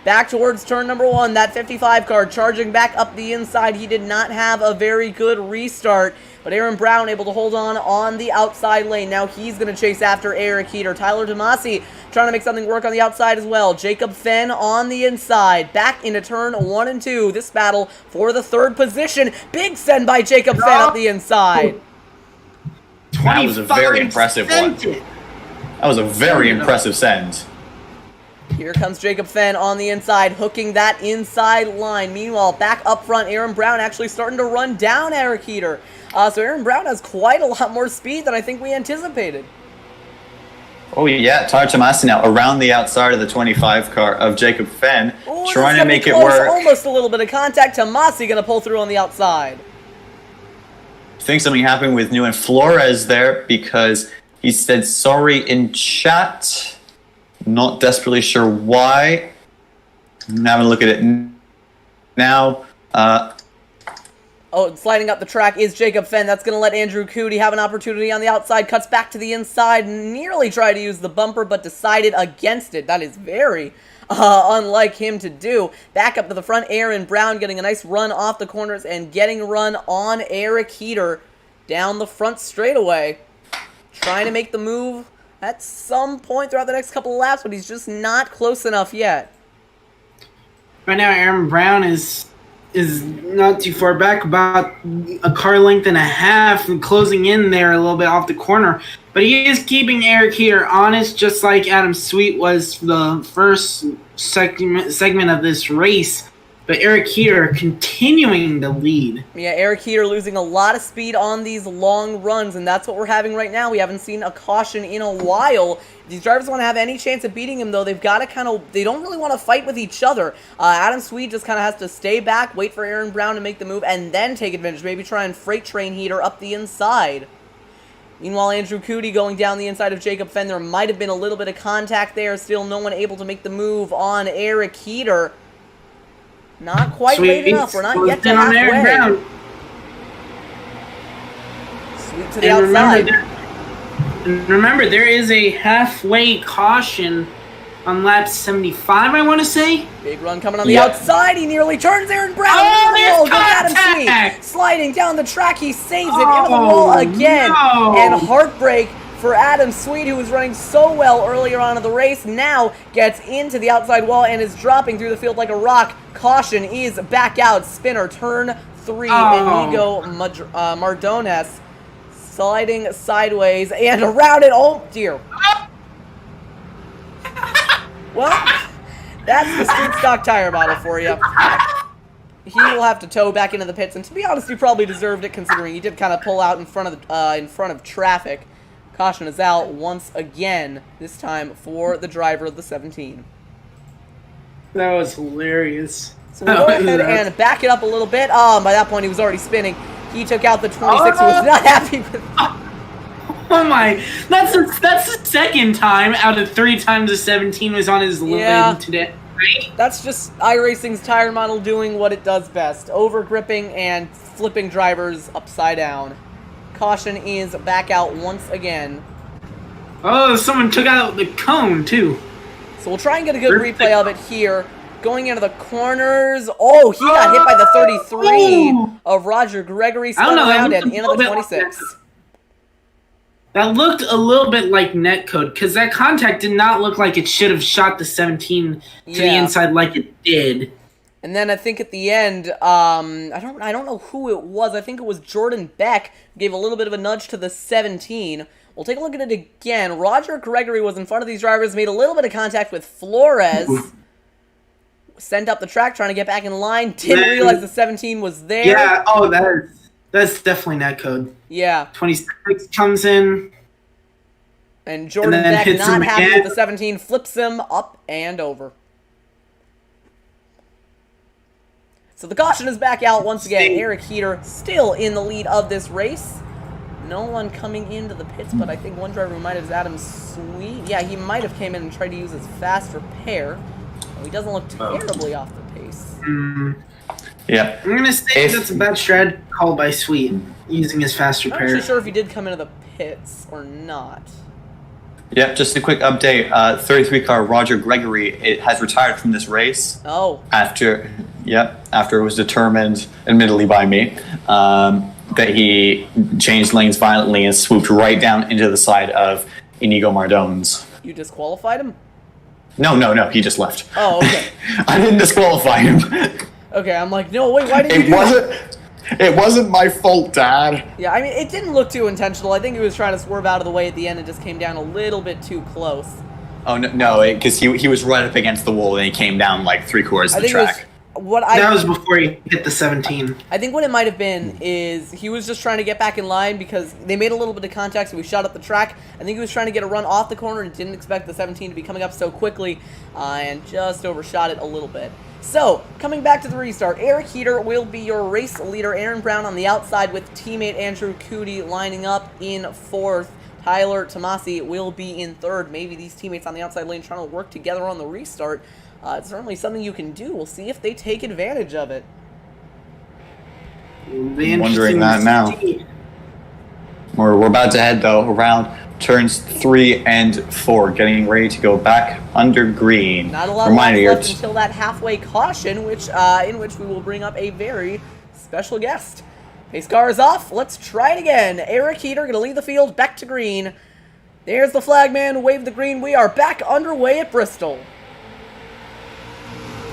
back towards turn number 1. That 55 car charging back up the inside. He did not have a very good restart, but Aaron Brown able to hold on the outside lane. Now he's going to chase after Eric Heater. Tyler Tomasi trying to make something work on the outside as well. Jacob Fenn on the inside. Back into turn 1 and 2. This battle for the 3rd position. Big send by Jacob Fenn up the inside. That was a very impressive one. That was a very impressive send. Here comes Jacob Fenn on the inside, hooking that inside line. Meanwhile, back up front, Aaron Brown actually starting to run down Eric Heater. So Aaron Brown has quite a lot more speed than I think we anticipated. Oh yeah, Tyler Tomasi now around the outside of the 25 car of Jacob Fenn, trying to make it work. Almost a little bit of contact. Tomasi going to pull through on the outside. I think something happened with New and Flores there because he said sorry in chat. Not desperately sure why. I'm having a look at it now. Sliding up the track is Jacob Fenn. That's going to let Andrew Cootie have an opportunity on the outside. Cuts back to the inside. Nearly tried to use the bumper, but decided against it. That is very unlike him to do. Back up to the front, Aaron Brown getting a nice run off the corners and getting a run on Eric Heater down the front straightaway. Trying to make the move at some point throughout the next couple of laps, but he's just not close enough yet. Right now, Aaron Brown is not too far back, about a car length and a half, and closing in there a little bit off the corner. But he is keeping Eric Heater honest, just like Adam Sweet was the first segment of this race. But Eric Heater continuing to lead. Yeah, Eric Heater losing a lot of speed on these long runs, and that's what we're having right now. We haven't seen a caution in a while. If these drivers want to have any chance of beating him, though, they've got to they don't really want to fight with each other. Adam Sweet just kind of has to stay back, wait for Aaron Brown to make the move, and then take advantage. Maybe try and freight train Heater up the inside. Meanwhile, Andrew Cootie going down the inside of Jacob Fenn. There might have been a little bit of contact there. Still no one able to make the move on Eric Heater. Not quite late enough. We're not yet to halfway. Sweet to the outside. Remember, there is a halfway caution on lap 75, I want to say. Big run coming on the outside. He nearly turns Aaron Brown. Oh, Adam Sweet sliding down the track. He saves it into the wall again. No. And heartbreak for Adam Sweet, who was running so well earlier on in the race, now gets into the outside wall and is dropping through the field like a rock. Caution is back out. Spinner, turn 3. Inigo Mardones sliding sideways and around it. Oh, dear. Well, that's the street stock tire model for you. He will have to tow back into the pits, and to be honest, he probably deserved it, considering he did kind of pull out in front of traffic. Caution is out once again, this time for the driver of the 17. That was hilarious. So we'll go ahead and back it up a little bit. By that point, he was already spinning. He took out the 26, who was not happy with Oh my, that's the second time out of 3 times the 17 was on his lid today, right? That's just iRacing's tire model doing what it does best. Over-gripping and flipping drivers upside down. Caution is back out once again. Oh, someone took out the cone, too. So we'll try and get a good replay of it here. Going into the corners. Oh, he got hit by the 33 of Roger Gregory. Spun around and into the 26. That looked a little bit like netcode, because that contact did not look like it should have shot the 17 to the inside like it did. And then I think at the end, I don't know who it was. I think it was Jordan Beck gave a little bit of a nudge to the 17. We'll take a look at it again. Roger Gregory was in front of these drivers, made a little bit of contact with Flores. Sent up the track, trying to get back in line. Didn't realize the 17 was there. Yeah, that's definitely netcode. Yeah. 26 comes in. And Jordan Beck, not happy with the 17, flips him up and over. So the caution is back out once again. Eric Heater still in the lead of this race. No one coming into the pits, but I think one driver who might have is Adam Sweet. Yeah, he might have came in and tried to use his fast repair. He doesn't look terribly off the pace. Yeah. I'm going to say that's a bad strat called by Sweet, using his fast repair. I'm not actually sure if he did come into the pits or not. Yep, just a quick update. 33 car Roger Gregory has retired from this race. Oh. After it was determined, admittedly by me, that he changed lanes violently and swooped right down into the side of Inigo Mardone's. You disqualified him? No, he just left. Oh, okay. I didn't disqualify him. Okay, I'm like, no, wait, why did you do that? It wasn't my fault, Dad. Yeah, I mean, it didn't look too intentional. I think he was trying to swerve out of the way at the end and just came down a little bit too close. Oh, no, because he was right up against the wall and he came down like 3/4 of the track. That was before he hit the 17. I think what it might have been is he was just trying to get back in line because they made a little bit of contact, so we shot up the track. I think he was trying to get a run off the corner and didn't expect the 17 to be coming up so quickly and just overshot it a little bit. So, coming back to the restart, Eric Heater will be your race leader. Aaron Brown on the outside with teammate Andrew Cootie lining up in 4th. Tyler Tomasi will be in 3rd. Maybe these teammates on the outside lane trying to work together on the restart. It's certainly something you can do. We'll see if they take advantage of it. I'm wondering that now. We're about to head, though, around turns 3 and 4, getting ready to go back under green. Not a lot left until that halfway caution, in which we will bring up a very special guest. Pace car is off. Let's try it again. Eric Heater going to lead the field back to green. There's the flagman. Wave the green. We are back underway at Bristol.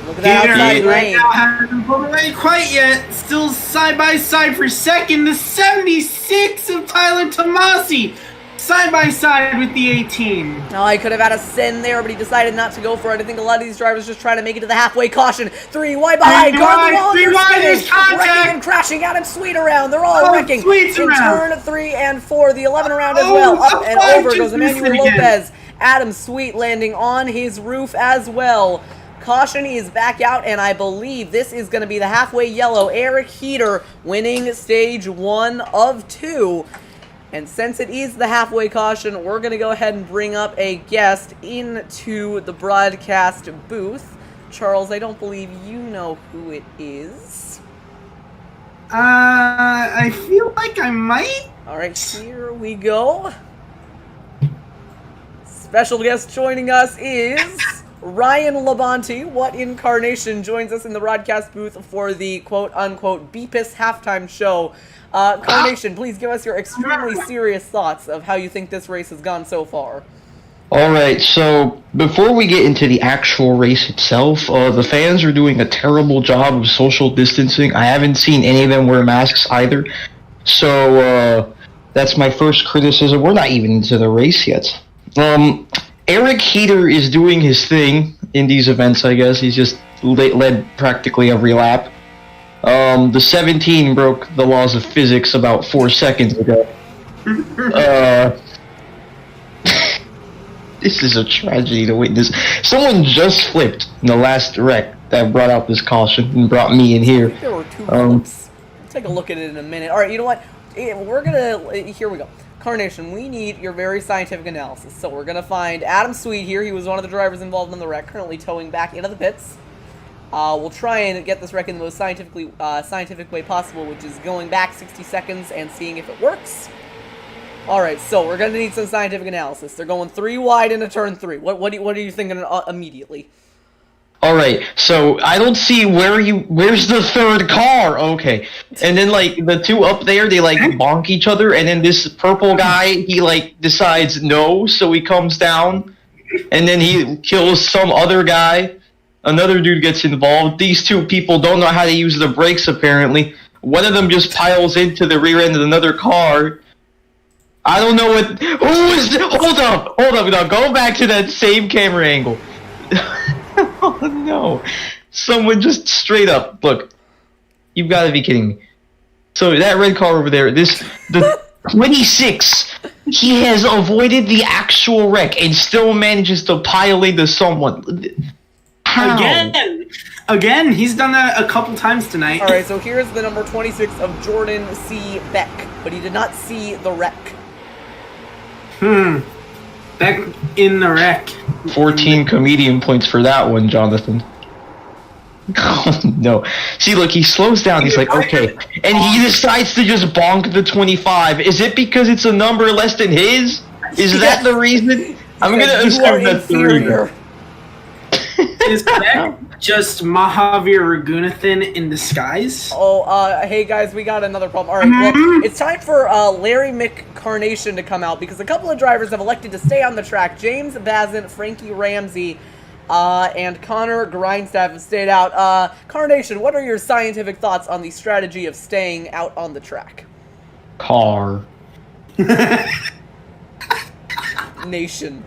Look at that outside right now hasn't pulled away quite yet. Still side by side for second. The 76 of Tyler Tomasi. Side by side with the 18. Oh, he could have had a send there, but he decided not to go for it. I think a lot of these drivers just trying to make it to the halfway caution. 3 wide behind. Three wide, there's contact. Wrecking and crashing out and Sweet around. They're all wrecking. Sweet's in around. turn 3 and 4. The 11 around as well. Up and over goes Emmanuel Lopez. Adam Sweet landing on his roof as well. Caution is back out, and I believe this is going to be the halfway yellow. Eric Heater winning stage 1 of 2. And since it is the halfway caution, we're going to go ahead and bring up a guest into the broadcast booth. Charles, I don't believe you know who it is. I feel like I might. All right, here we go. Special guest joining us is Ryan Labonte. What incarnation joins us in the broadcast booth for the quote-unquote Beepus halftime show? Carnation, please give us your extremely serious thoughts of how you think this race has gone so far. Alright, so before we get into the actual race itself, the fans are doing a terrible job of social distancing. I haven't seen any of them wear masks either. So, that's my first criticism. We're not even into the race yet. Eric Heater is doing his thing in these events, I guess. He's just led practically every lap. The 17 broke the laws of physics about 4 seconds ago. This is a tragedy to witness. Someone just flipped in the last wreck that brought out this caution and brought me in here. There were 2 flips. We'll take a look at it in a minute. Alright, you know what? We're gonna... Here we go. Carnation, we need your very scientific analysis. So we're gonna find Adam Sweet here. He was one of the drivers involved in the wreck, currently towing back into the pits. We'll try and get this wreck in the most scientific way possible, which is going back 60 seconds and seeing if it works. Alright, so we're going to need some scientific analysis. They're going 3 wide into turn 3. What are you thinking immediately? Alright, so I don't see where's the third car? Okay. And then, like, the 2 up there, they, like, bonk each other, and then this purple guy, he, like, decides no, so he comes down, and then he kills some other guy. Another dude gets involved. These 2 people don't know how to use the brakes, apparently. One of them just piles into the rear end of another car. I don't know what... Who is... Hold up, now go back to that same camera angle. Oh, no. Someone just straight up... Look, you've got to be kidding me. So, that red car over there, the 26, he has avoided the actual wreck and still manages to pile into someone... How? Again, he's done that a couple times tonight. Alright, so here's the number 26 of Jordan C. Beck, but he did not see the wreck. Beck in the wreck. 14 comedian points for that one, Jonathan. Oh, no. See, look, he slows down. He's like, okay. And he decides to just bonk the 25. Is it because it's a number less than his? Is that the reason? I'm gonna You are assume that's the inferior. Is that just Mahavir Raghunathan in disguise? Oh, hey guys, we got another problem. All right, well, it's time for Larry McCarnation to come out because a couple of drivers have elected to stay on the track. James Bazin, Frankie Ramsey, and Connor Grindstaff have stayed out. Carnation, what are your scientific thoughts on the strategy of staying out on the track? Car. Nation.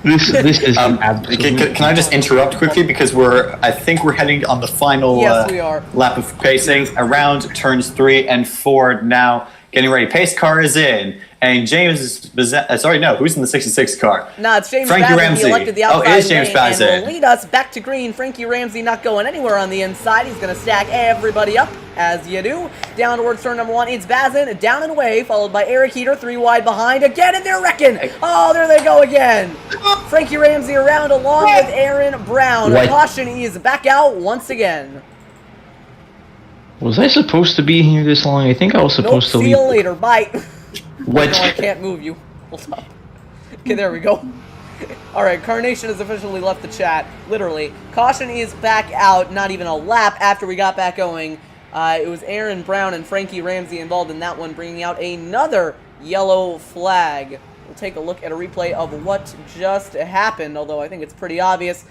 This is Can I just interrupt quickly because I think we're heading on the final Yes, we are. lap of pacing. Around turns 3 and 4 now. Getting ready. Pace car is in. And James who's in the 66 car? Nah, it's James Frankie Bazin. Ramsey. He elected the Oh, outside it is James lane Bazin. and will lead us back to green. Frankie Ramsey not going anywhere on the inside. He's going to stack everybody up, as you do. Down towards turn number 1, it's Bazin, down and away, followed by Eric Heater, 3 wide behind. Again, and they're wrecking. Oh, there they go again. Frankie Ramsey around along with Aaron Brown. What? Caution is back out once again. Was I supposed to be here this long? I think I was Nope, supposed to see leave. you later. Bye. What? No, I can't move you. Hold up. Okay, there we go. Alright, Carnation has officially left the chat. Literally. Caution is back out, not even a lap after we got back going. It was Aaron Brown and Frankie Ramsey involved in that one, bringing out another yellow flag. We'll take a look at a replay of what just happened, although I think it's pretty obvious.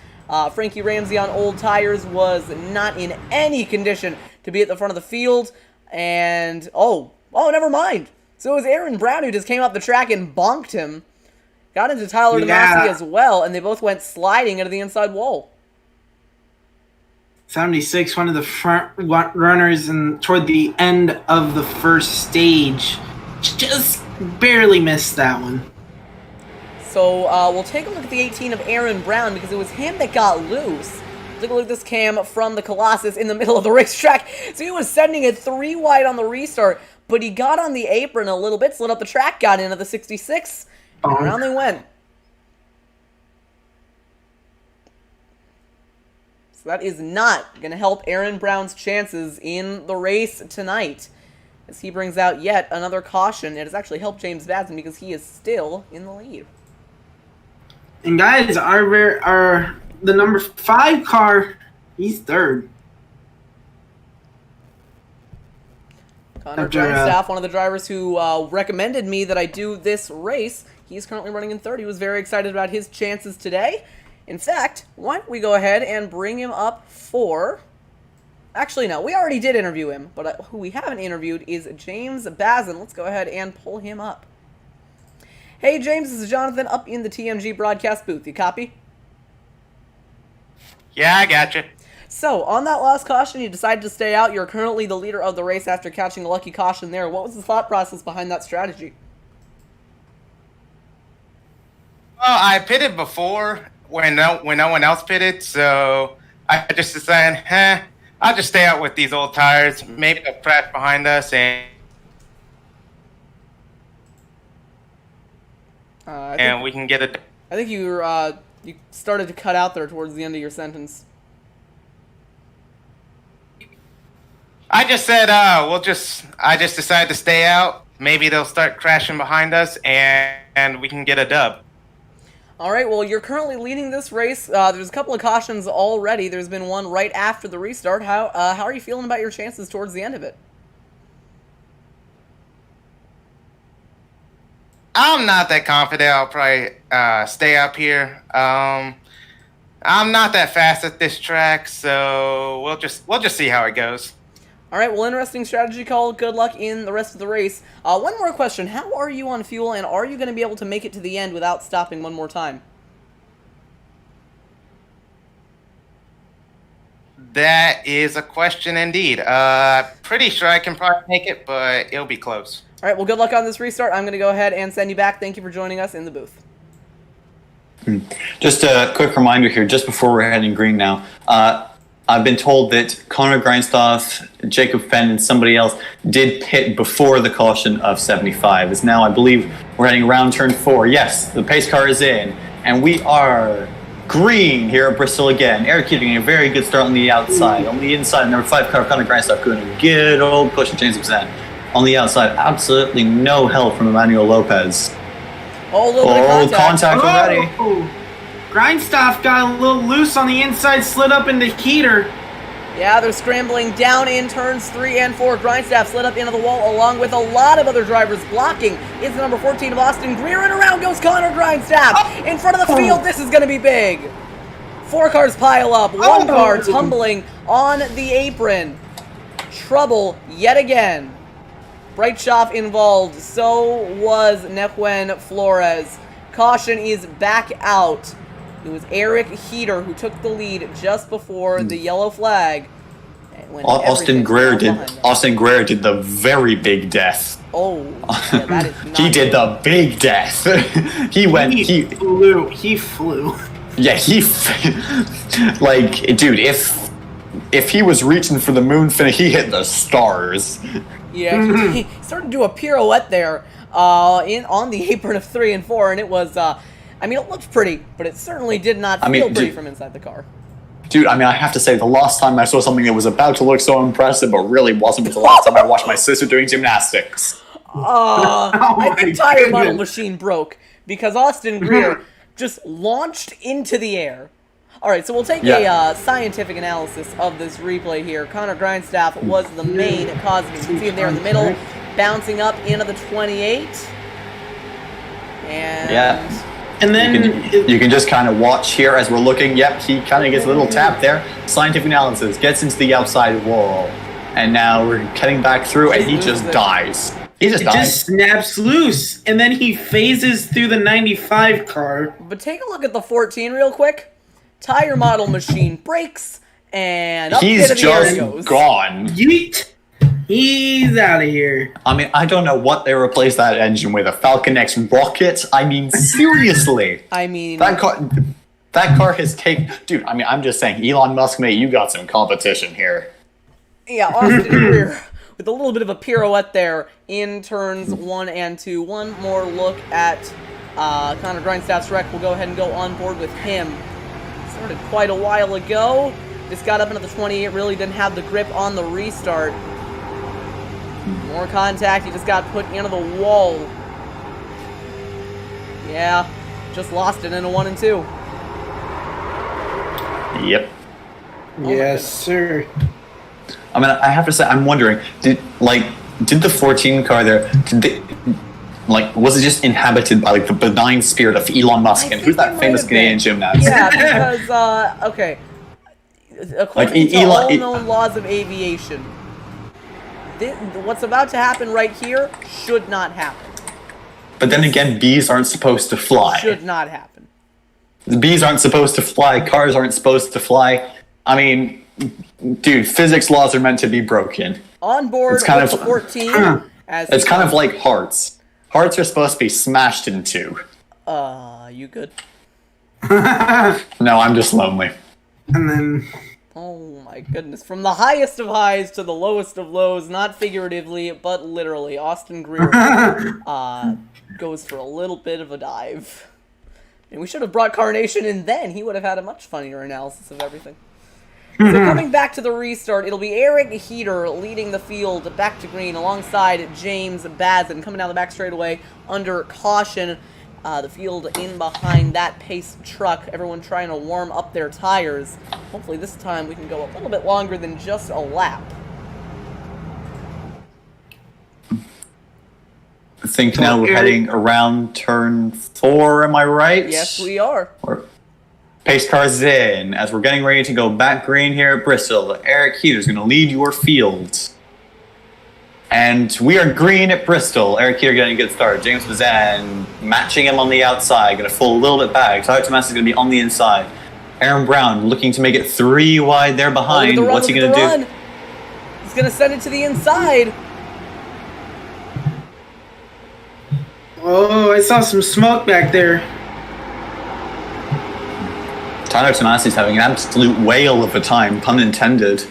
Frankie Ramsey on old tires was not in any condition to be at the front of the field. And, oh, never mind. So it was Aaron Brown who just came up the track and bonked him. Got into Tyler DeMasi as well, and they both went sliding into the inside wall. 76, one of the front runners toward the end of the first stage. Just barely missed that one. So we'll take a look at the 18 of Aaron Brown because it was him that got loose. Take a look at this cam from the Colossus in the middle of the racetrack. So he was sending it 3 wide on the restart, but he got on the apron a little bit, slid up the track, got into the 66, and around they went. So that is not going to help Aaron Brown's chances in the race tonight, as he brings out yet another caution. It has actually helped James Bazin because he is still in the lead. And guys, the number 5 car, he's third. Connor Grindstaff, one of the drivers who recommended me that I do this race, he's currently running in third. He was very excited about his chances today. In fact, why don't we go ahead and bring him up for... Actually, no, we already did interview him, but who we haven't interviewed is James Bazin. Let's go ahead and pull him up. Hey, James, this is Jonathan up in the TMG broadcast booth. You copy? Yeah, I gotcha. So, on that last caution, you decided to stay out. You're currently the leader of the race after catching a lucky caution there. What was the thought process behind that strategy? Well, I pitted before when no one else pitted, so I just decided, I'll just stay out with these old tires. Maybe they'll crash behind us, and we can get it. I think you started to cut out there towards the end of your sentence. I just said, I just decided to stay out. Maybe they'll start crashing behind us, and we can get a dub. All right, well, you're currently leading this race. There's a couple of cautions already. There's been one right after the restart. How are you feeling about your chances towards the end of it? I'm not that confident. I'll probably stay up here. I'm not that fast at this track, so we'll just see how it goes. All right, well, interesting strategy call. Good luck in the rest of the race. One more question. How are you on fuel, and are you going to be able to make it to the end without stopping one more time? That is a question indeed. Pretty sure I can probably make it, but it'll be close. All right, well, good luck on this restart. I'm going to go ahead and send you back. Thank you for joining us in the booth. Just a quick reminder here, just before we're heading green now. I've been told that Connor Grindstaff, Jacob Fenn, and somebody else did pit before the caution of 75. As now, I believe, we're heading around turn 4. Yes, the pace car is in, and we are green here at Bristol again. Eric getting a very good start on the outside. On the inside, number 5 car, Connor Grindstaff, doing a good old push of James Bazin. on the outside. Absolutely no help from Emmanuel Lopez. Oh, a little bit of contact already. Oh, Grindstaff got a little loose on the inside, slid up into heater. Yeah, they're scrambling down in turns 3 and 4. Grindstaff slid up into the wall along with a lot of other drivers blocking. Is the number 14 of Austin Greer, and around goes Connor Grindstaff in front of the field. This is going to be big. 4 cars pile up, 1 car tumbling on the apron. Trouble yet again. Brightshoff involved, so was Nehuen Flores. Caution is back out. It was Eric Heater who took the lead just before the yellow flag. When Austin Greer did the very big death. Oh, yeah, that is not he did the big death. he flew. Yeah, like, dude, if he was reaching for the moon fin, he hit the stars. Yeah, he started to do a pirouette there on the apron of 3 and 4, and it was, I mean, it looked pretty, but it certainly did not feel pretty from inside the car. Dude, I mean, I have to say, the last time I saw something that was about to look so impressive, but really wasn't, was the last time I watched my sister doing gymnastics. I think tire model machine broke, because Austin Greer just launched into the air. All right, so we'll take a scientific analysis of this replay here. Connor Grindstaff was the main cause of it. You can see him there in the middle, bouncing up into the 28. And then you can just kind of watch here as we're looking. Yep, he kind of gets a little tap there. Scientific analysis, gets into the outside wall. And now we're cutting back through, and he just dies. He just dies. Just snaps loose, and then he phases through the 95 car. But take a look at the 14 real quick. Tire model machine breaks, and up he's into the air he just goes. gone. Yeet! He's out of here. I mean, I don't know what they replaced that engine with. A Falcon X rocket? I mean, seriously. I mean... That car has taken... Dude, I mean, I'm just saying, Elon Musk, mate, you got some competition here. Yeah, Austin Greer with a little bit of a pirouette there in turns 1 and 2. One more look at Connor Grindstaff's wreck. We'll go ahead and go on board with him. Started quite a while ago. Just got up into the 28, really didn't have the grip on the restart. More contact, he just got put into the wall. Yeah, just lost it into 1 and 2. Yep. Yes, sir. I mean, I have to say, I'm wondering, did the 14 car there, was it just inhabited by, the benign spirit of Elon Musk? And who's that famous Canadian gymnast? Yeah, because, okay. According to all known laws of aviation, what's about to happen right here should not happen. But then again, bees aren't supposed to fly. Should not happen. The bees aren't supposed to fly. Cars aren't supposed to fly. I mean, dude, physics laws are meant to be broken. On board it's kind with of, 14. It's kind of like hearts. Hearts are supposed to be smashed in 2. You good? No, I'm just lonely. And then... Oh my goodness. From the highest of highs to the lowest of lows, not figuratively, but literally, Austin Greer goes for a little bit of a dive. And we should have brought Carnation in then. He would have had a much funnier analysis of everything. So coming back to the restart, it'll be Eric Heater leading the field back to green alongside James Bazin coming down the back straightaway under caution. The field in behind that pace truck. Everyone trying to warm up their tires. Hopefully this time we can go a little bit longer than just a lap. I think now we're heading around turn 4, am I right? Yes, we are. Pace cars in. As we're getting ready to go back green here at Bristol, Eric Heater is going to lead your field. And we are green at Bristol. Eric Heater getting a good start. James Bazan matching him on the outside. Going to pull a little bit back. Tyler Tomas is going to be on the inside. Aaron Brown looking to make it 3 wide there behind. What's he going to do? He's going to send it to the inside. Oh, I saw some smoke back there. Tyler Tomas having an absolute whale of a time, pun intended.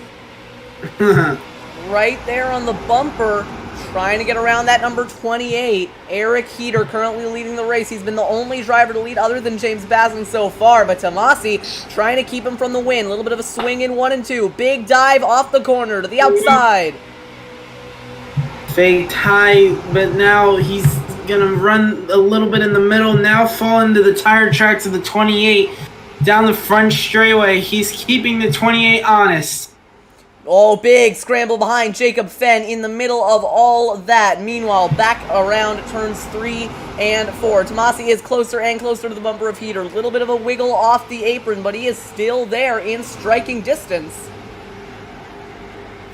Right there on the bumper, trying to get around that number 28. Eric Heater currently leading the race. He's been the only driver to lead other than James Bazin so far, but Tomasi trying to keep him from the win. A little bit of a swing in 1 and 2. Big dive off the corner to the outside. Fake high, but now he's gonna run a little bit in the middle, now fall into the tire tracks of the 28 down the front straightaway. He's keeping the 28 honest. Oh, big scramble behind Jacob Fenn in the middle of all that. Meanwhile, back around turns 3 and 4. Tomasi is closer and closer to the bumper of Heater. A little bit of a wiggle off the apron, but he is still there in striking distance.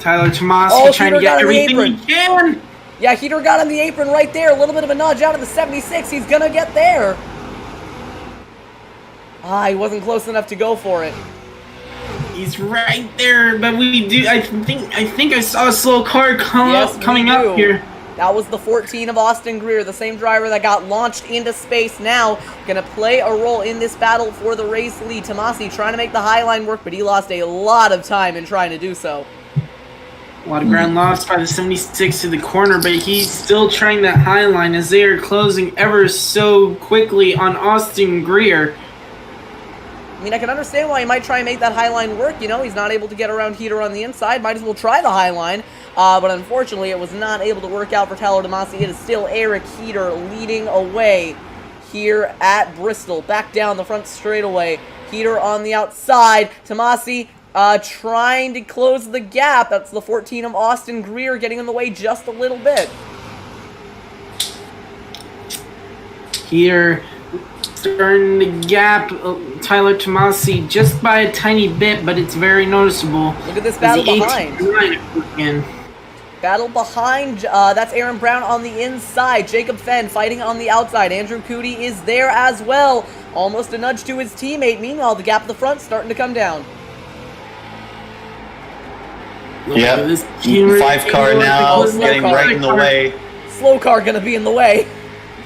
Tyler Tomasi trying to get everything he can. Yeah, Heater got on the apron right there. A little bit of a nudge out of the 76. He's gonna get there. He wasn't close enough to go for it. He's right there, but I think I saw a slow car coming up here. That was the 14 of Austin Greer, the same driver that got launched into space. Now gonna play a role in this battle for the race lead. Tomasi trying to make the high line work, but he lost a lot of time in trying to do so. A lot of ground lost by the 76 to the corner, but he's still trying that high line as they are closing ever so quickly on Austin Greer. I mean, I can understand why he might try and make that high line work. You know, he's not able to get around Heater on the inside. Might as well try the high line. But unfortunately, it was not able to work out for Tyler Tomasi. It is still Eric Heater leading away here at Bristol. Back down the front straightaway. Heater on the outside. Tomasi trying to close the gap. That's the 14 of Austin Greer getting in the way just a little bit. Here, starting to gap Tyler Tomasi just by a tiny bit, but it's very noticeable. Look at this battle behind. Battle behind, that's Aaron Brown on the inside. Jacob Fenn fighting on the outside. Andrew Cootie is there as well. Almost a nudge to his teammate. Meanwhile, the gap at the front starting to come down. Yep, 5 car now, getting right in the way. Slow car gonna be in the way.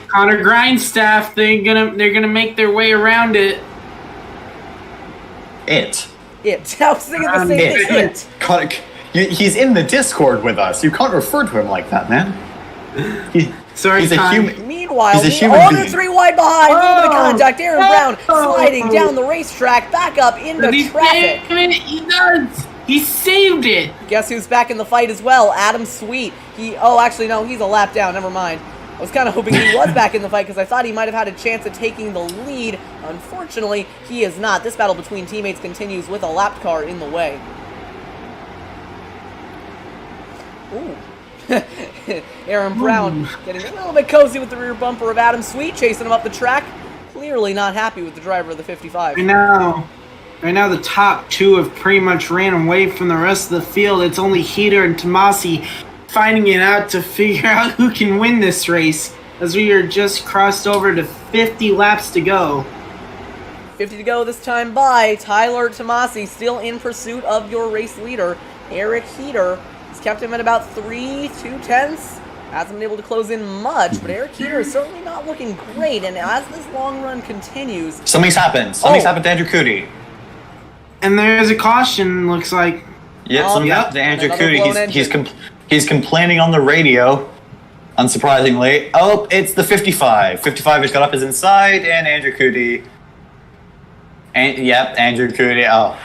Connor Grindstaff, they're gonna make their way around it. I was thinking the same thing. Connor, he's in the Discord with us. You can't refer to him like that, man. Sorry, he's a human. Meanwhile, he's a human being. They're 3 wide behind. A little bit of contact. Aaron Brown sliding down the racetrack, back up into traffic. He does. He saved it. Guess who's back in the fight as well? Adam Sweet. Actually, no, he's a lap down. Never mind. I was kind of hoping he was back in the fight because I thought he might have had a chance at taking the lead. Unfortunately, he is not. This battle between teammates continues with a lap car in the way. Ooh. Aaron Brown getting a little bit cozy with the rear bumper of Adam Sweet, chasing him up the track. Clearly not happy with the driver of the 55. Right now the top 2 have pretty much ran away from the rest of the field. It's only Heater and Tomasi finding it out to figure out who can win this race, as we are just crossed over to 50 laps to go. 50 to go this time by Tyler Tomasi, still in pursuit of your race leader, Eric Heater. He's kept him at about 3.2. Hasn't been able to close in much, but Eric Heater is certainly not looking great, and as this long run continues... Something's happened. Something's happened to Andrew Cootie. And there's a caution, looks like. Yep, something happened to Andrew Cootie. He's complaining on the radio, unsurprisingly. Oh, it's the 55. 55 has got up his inside, and Andrew Cootie. Andrew Cootie. Oh.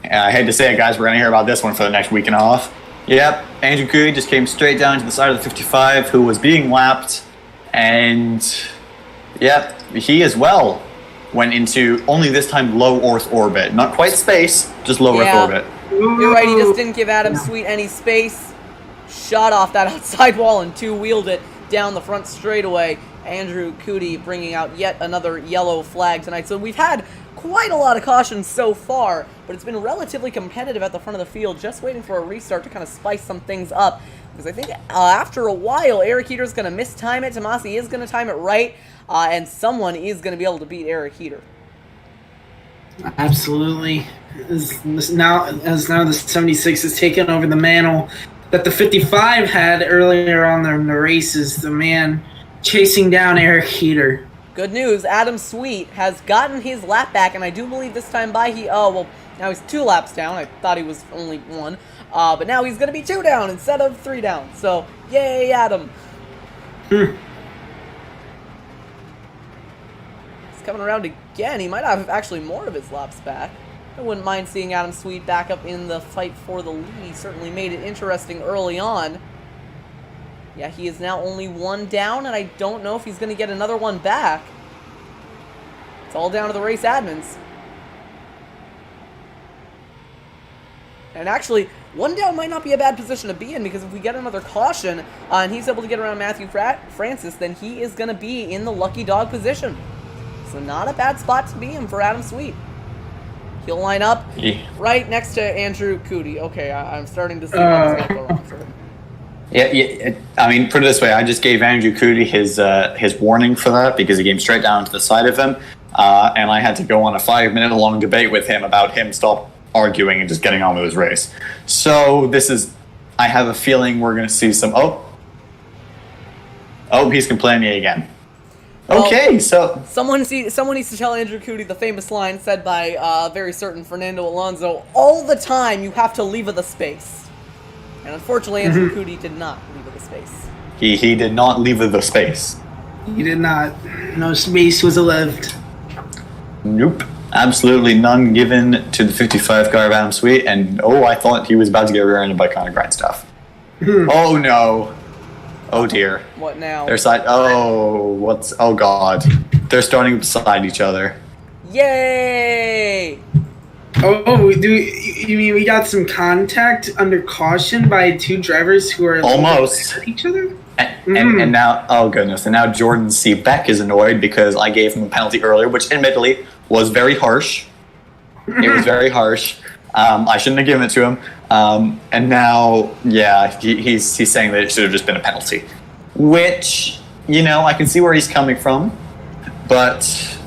I hate to say it, guys. We're going to hear about this one for the next week and a half. Yep, Andrew Cootie just came straight down to the side of the 55, who was being lapped. And, yep, he as well went into, only this time, low Earth orbit. Not quite space, just low Earth orbit. You're right, he just didn't give Adam Sweet any space. Shot off that outside wall and 2-wheeled it down the front straightaway. Andrew Cootie bringing out yet another yellow flag tonight. So we've had quite a lot of cautions so far, but it's been relatively competitive at the front of the field, just waiting for a restart to kind of spice some things up. Because I think after a while, Eric Heater's going to mistime it. Tomasi is going to time it right, and someone is going to be able to beat Eric Heater. Absolutely. As now the 76 has taken over the mantle that the 55 had earlier on in the races. The man chasing down Eric Heater. Good news, Adam Sweet has gotten his lap back, and I do believe this time by now he's 2 laps down. I thought he was only 1. But now he's going to be 2 down instead of 3 down. So, yay, Adam. He's coming around again. He might have actually more of his laps back. I wouldn't mind seeing Adam Sweet back up in the fight for the lead. He certainly made it interesting early on. Yeah, he is now only 1 down, and I don't know if he's going to get another one back. It's all down to the race admins. And actually, 1 down might not be a bad position to be in, because if we get another caution and he's able to get around Matthew Francis, then he is going to be in the lucky dog position. So not a bad spot to be in for Adam Sweet. He'll line up right next to Andrew Cootie. Okay, I'm starting to see what's going to go wrong for him. Yeah. I mean, put it this way: I just gave Andrew Cootie his warning for that because he came straight down to the side of him, and I had to go on a 5-minute long debate with him about him stop arguing and just getting on with his race. So this is, I have a feeling we're going to see some. Oh, he's complaining again. Okay, well, so someone needs to tell Andrew Cootie the famous line said by very certain Fernando Alonso: "All the time you have to leave the space." And unfortunately, Andrew Cootie did not leave the space. He did not leave the space. He did not. No space was left. Nope. Absolutely none given to the 55 car of Adam Sweet, and I thought he was about to get rear-ended by Connor Grindstaff. Oh no. Oh dear. What now? They're oh god. They're starting beside each other. Yay! Oh, you mean we got some contact under caution by 2 drivers who are almost at each other? And now, oh goodness, and now Jordan C. Beck is annoyed because I gave him a penalty earlier, which admittedly was very harsh. It was very harsh. I shouldn't have given it to him. And now, yeah, he's saying that it should have just been a penalty, which, I can see where he's coming from, but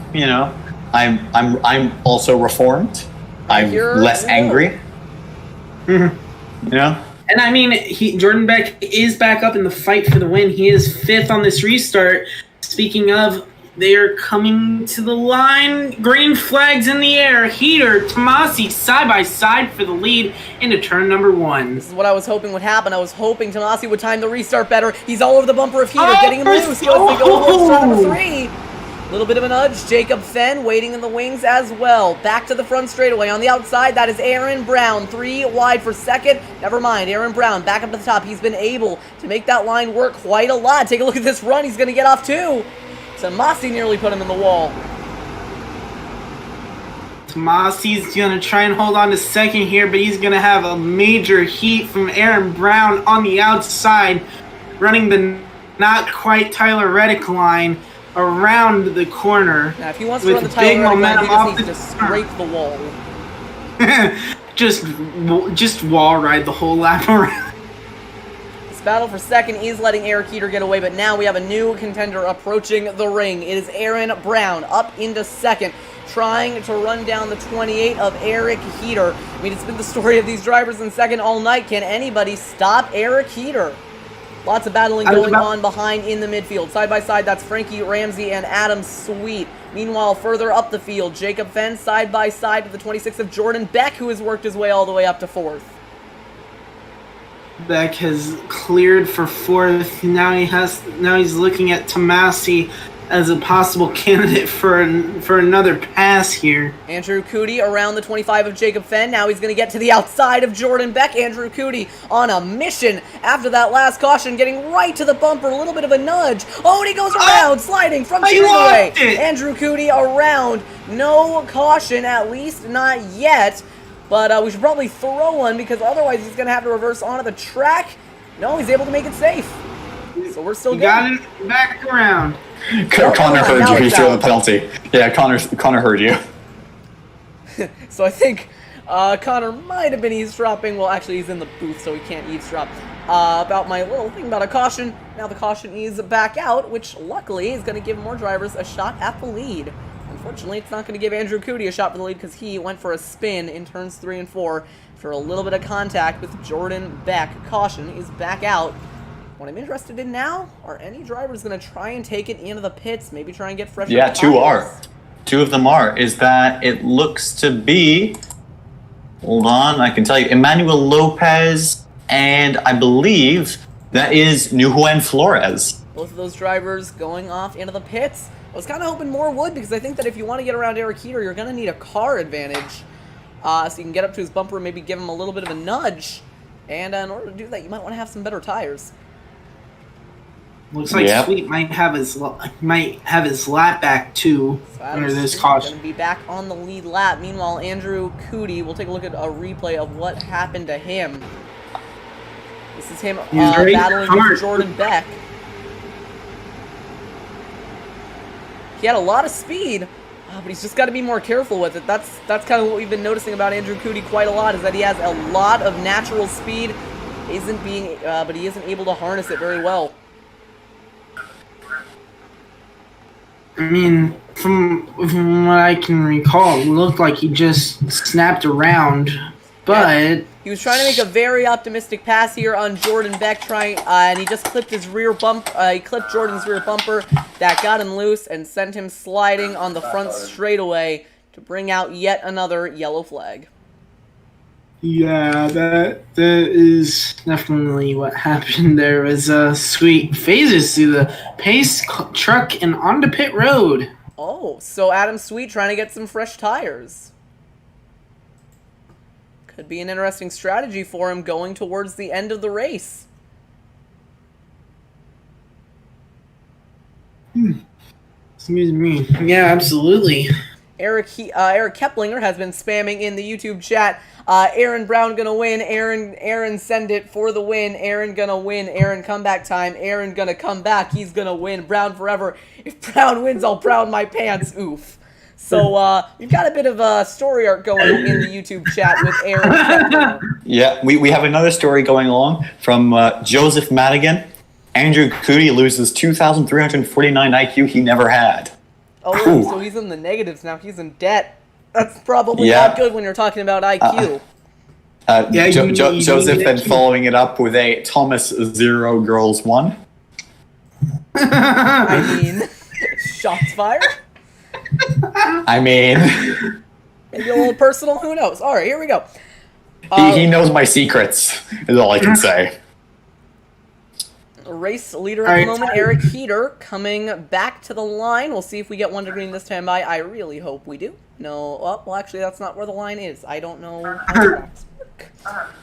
I'm also reformed. I'm less angry. And I mean, Jordan Beck is back up in the fight for the win. He is 5th on this restart. Speaking of, they are coming to the line. Green flags in the air. Heater, Tomasi side by side for the lead into turn number 1. This is what I was hoping would happen. I was hoping Tomasi would time the restart better. He's all over the bumper of Heater, getting him loose. He goes towards turn number 3. Little bit of a nudge. Jacob Fenn waiting in the wings as well. Back to the front straightaway. On the outside, that is Aaron Brown. 3 wide for second. Never mind. Aaron Brown back up to the top. He's been able to make that line work quite a lot. Take a look at this run. He's going to get off too. Tomasi nearly put him in the wall. Tomasi's going to try and hold on to second here, but he's going to have a major heat from Aaron Brown on the outside, running the not quite Tyler Reddick line around the corner. Now, if he wants to run the Tyler Reddick line, he just needs to scrape the wall. just wall ride the whole lap around. This battle for second is letting Eric Heater get away, but now we have a new contender approaching the ring. It is Aaron Brown up into second, trying to run down the 28 of Eric Heater. I mean, it's been the story of these drivers in second all night. Can anybody stop Eric Heater? Lots of battling going on behind in the midfield. Side by side, that's Frankie Ramsey and Adam Sweet. Meanwhile, further up the field, Jacob Fenn side by side with the 26 of Jordan Beck, who has worked his way all the way up to 4th. Beck has cleared for 4th. Now he's looking at Tomasi as a possible candidate for another pass here. Andrew Cootie around the 25 of Jacob Fenn. Now he's going to get to the outside of Jordan Beck. Andrew Cootie on a mission after that last caution, getting right to the bumper. A little bit of a nudge. Oh, and he goes around, sliding from straightaway. Andrew Cootie around. No caution, at least not yet. But we should probably throw one because otherwise he's going to have to reverse onto the track. No, he's able to make it safe. So we're still good. Got it back around. Connor heard you. He threw the penalty. Yeah, Connor heard you. So I think Connor might have been eavesdropping. Well, actually, he's in the booth, so he can't eavesdrop. About my little thing about a caution. Now the caution is back out, which luckily is going to give more drivers a shot at the lead. Unfortunately, it's not going to give Andrew Cootie a shot for the lead because he went for a spin in turns 3 and 4 for a little bit of contact with Jordan Beck. Caution is back out. What I'm interested in now, are any drivers going to try and take it into the pits, maybe try and get fresher tires? 2 are. 2 of them are. Is that it looks to be, hold on, I can tell you, Emmanuel Lopez, and I believe that is Nguyen Flores. Both of those drivers going off into the pits. I was kind of hoping more would, because I think that if you want to get around Eric Heater, you're going to need a car advantage. So you can get up to his bumper and maybe give him a little bit of a nudge. And in order to do that, you might want to have some better tires. Looks like Sweet might have his lap back too So under this Sweet caution. Gonna be back on the lead lap. Meanwhile, Andrew Cootie, we'll take a look at a replay of what happened to him. This is him battling with Jordan Beck. He had a lot of speed, but he's just got to be more careful with it. That's kind of what we've been noticing about Andrew Cootie quite a lot, is that he has a lot of natural speed, but he isn't able to harness it very well. I mean, from what I can recall, it looked like he just snapped around, but... He was trying to make a very optimistic pass here on Jordan Beck, and he just clipped his rear bump. He clipped Jordan's rear bumper. That got him loose and sent him sliding on the front straightaway to bring out yet another yellow flag. Yeah, that is definitely what happened there. Was Sweet phases through the pace truck and onto pit road. Oh, so Adam Sweet trying to get some fresh tires. Could be an interesting strategy for him going towards the end of the race. Excuse me. Yeah, absolutely. Eric Keplinger has been spamming in the YouTube chat. Aaron Brown gonna win. Aaron send it for the win. Aaron gonna win. Aaron comeback time. Aaron gonna come back. He's gonna win. Brown forever. If Brown wins, I'll brown my pants. Oof. So we've got a bit of a story arc going in the YouTube chat with Aaron Keplinger. Yeah, we have another story going along from Joseph Madigan. Andrew Cootie loses 2,349 IQ he never had. Oh, so he's in the negatives now. He's in debt. That's probably not good when you're talking about IQ. Joseph then following it up with a Thomas 0 Girls 1. I mean, shots fired? I mean... Maybe a little personal, who knows? Alright, here we go. He knows my secrets, is all I can say. Race leader at the moment, Eric Heater, coming back to the line. We'll see if we get 1 green this time by. I really hope we do. No, well, actually, that's not where the line is. I don't know how tracks work.